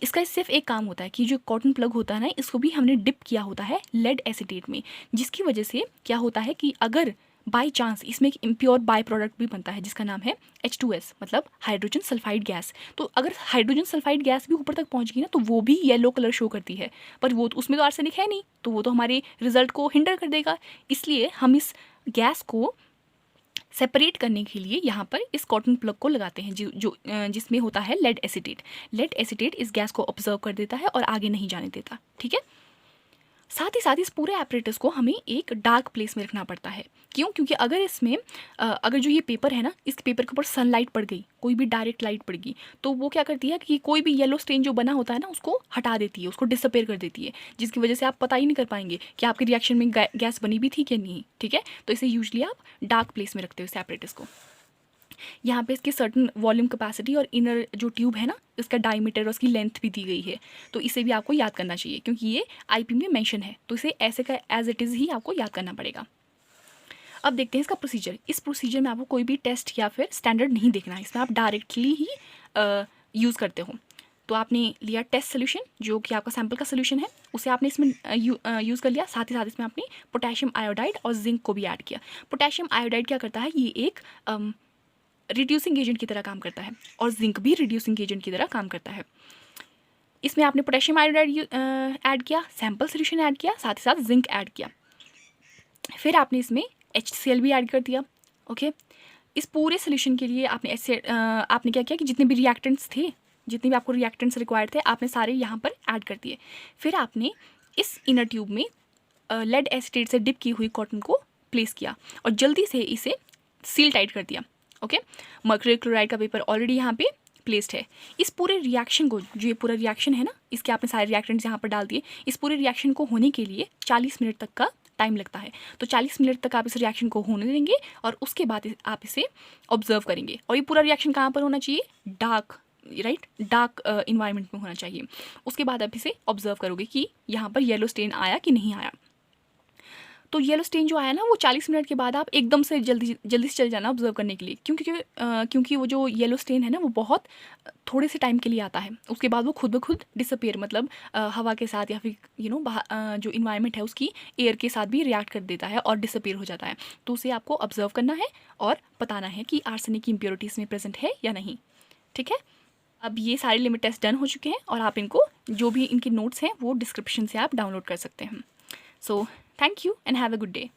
इसका सिर्फ एक काम होता है कि जो कॉटन प्लग होता है ना, इसको भी हमने डिप किया होता है लेड एसीटेट में, जिसकी वजह से क्या होता है कि अगर बाई चांस इसमें एक इम्प्योर बाई प्रोडक्ट भी बनता है जिसका नाम है H2S, मतलब हाइड्रोजन सल्फाइड गैस। तो अगर हाइड्रोजन सल्फाइड गैस भी ऊपर तक पहुंच गई ना, तो वो भी येलो कलर शो करती है, पर वो तो उसमें तो आर्सेनिक है नहीं, तो वो तो हमारे रिजल्ट को हिंडर कर देगा। इसलिए हम इस गैस को सेपरेट करने के लिए यहाँ पर इस कॉटन प्लग को लगाते हैं जिसमें होता है लेड एसीटेट। लेड एसीटेट इस गैस को ऑब्जर्व कर देता है और आगे नहीं जाने देता, ठीक है। साथ ही साथ इस पूरे एपरेटस को हमें एक डार्क प्लेस में रखना पड़ता है। क्यों? क्योंकि अगर इसमें अगर जो ये पेपर है ना, इस पेपर के ऊपर सनलाइट पड़ गई, कोई भी डायरेक्ट लाइट पड़ गई, तो वो क्या करती है कि कोई भी येलो स्टेन जो बना होता है ना, उसको हटा देती है, उसको डिसअपेयर कर देती है, जिसकी वजह से आप पता ही नहीं कर पाएंगे कि आपके रिएक्शन में गैस बनी भी थी कि नहीं, ठीक है। तो इसे यूजली आप डार्क प्लेस में रखते हो इस एपरेटस को। यहाँ पे इसकी सर्टन वॉल्यूम कैपेसिटी और इनर जो ट्यूब है ना, इसका डायमीटर और उसकी लेंथ भी दी गई है, तो इसे भी आपको याद करना चाहिए क्योंकि ये आईपी में मेंशन है, तो इसे ऐसे का एज इट इज़ ही आपको याद करना पड़ेगा। अब देखते हैं इसका प्रोसीजर। इस प्रोसीजर में आपको कोई भी टेस्ट या फिर स्टैंडर्ड नहीं देखना है, इसमें आप डायरेक्टली ही यूज़ करते हो। तो आपने लिया टेस्ट सोल्यूशन जो कि आपका सैम्पल का सोल्यूशन है, उसे आपने इसमें यूज़ कर लिया। साथ ही साथ इसमें आपने पोटेशियम आयोडाइड और जिंक को भी ऐड किया। पोटेशियम आयोडाइड क्या करता है, ये एक रिड्यूसिंग एजेंट की तरह काम करता है और जिंक भी रिड्यूसिंग एजेंट की तरह काम करता है। इसमें आपने पोटेशियम आयोडाइड ऐड किया, सैम्पल सोल्यूशन ऐड किया, साथ ही साथ जिंक ऐड किया। फिर आपने इसमें HCl भी ऐड कर दिया, ओके। इस पूरे सोल्यूशन के लिए आपने क्या किया कि जितने भी रिएक्टेंट्स थे, जितने भी आपको रिएक्टेंट्स रिक्वायर्ड थे, आपने सारे यहाँ पर ऐड कर दिए। फिर आपने इस इनर ट्यूब में लेड एसीटेट से डिप की हुई कॉटन को प्लेस किया और जल्दी से इसे सील टाइट कर दिया, ओके। मर्क्यूरी क्लोराइड का पेपर ऑलरेडी यहाँ पे प्लेस्ड है। इस पूरे रिएक्शन को, जो ये पूरा रिएक्शन है ना, इसके आपने सारे रिएक्टेंट्स यहाँ पर डाल दिए। इस पूरे रिएक्शन को होने के लिए 40 मिनट तक का टाइम लगता है, तो 40 मिनट तक आप इस रिएक्शन को होने देंगे और उसके बाद आप इसे ऑब्जर्व करेंगे। और ये पूरा रिएक्शन कहाँ पर होना चाहिए? डार्क इन्वायरमेंट में होना चाहिए। उसके बाद आप इसे ऑब्जर्व करोगे कि यहाँ पर येलो स्टेन आया कि नहीं आया। तो येलो स्टेन जो आया ना, वो 40 मिनट के बाद आप एकदम से जल्दी से चले जाना ऑब्जर्व करने के लिए, क्योंकि वो जो येलो स्टेन है ना, वो बहुत थोड़े से टाइम के लिए आता है। उसके बाद वो खुद ब खुद डिसअपेयर, मतलब हवा के साथ या फिर जो इन्वायरमेंट है उसकी एयर के साथ भी रिएक्ट कर देता है और डिसअपेयर हो जाता है। तो उसे आपको ऑब्जर्व करना है और बताना है कि आर्सेनिक की इम्प्योरिटीज़ में प्रेजेंट है या नहीं, ठीक है। अब ये सारे लिमिट टेस्ट डन हो चुके हैं और आप इनको, जो भी इनके नोट्स हैं, वो डिस्क्रिप्शन से आप डाउनलोड कर सकते हैं। So, thank you and have a good day.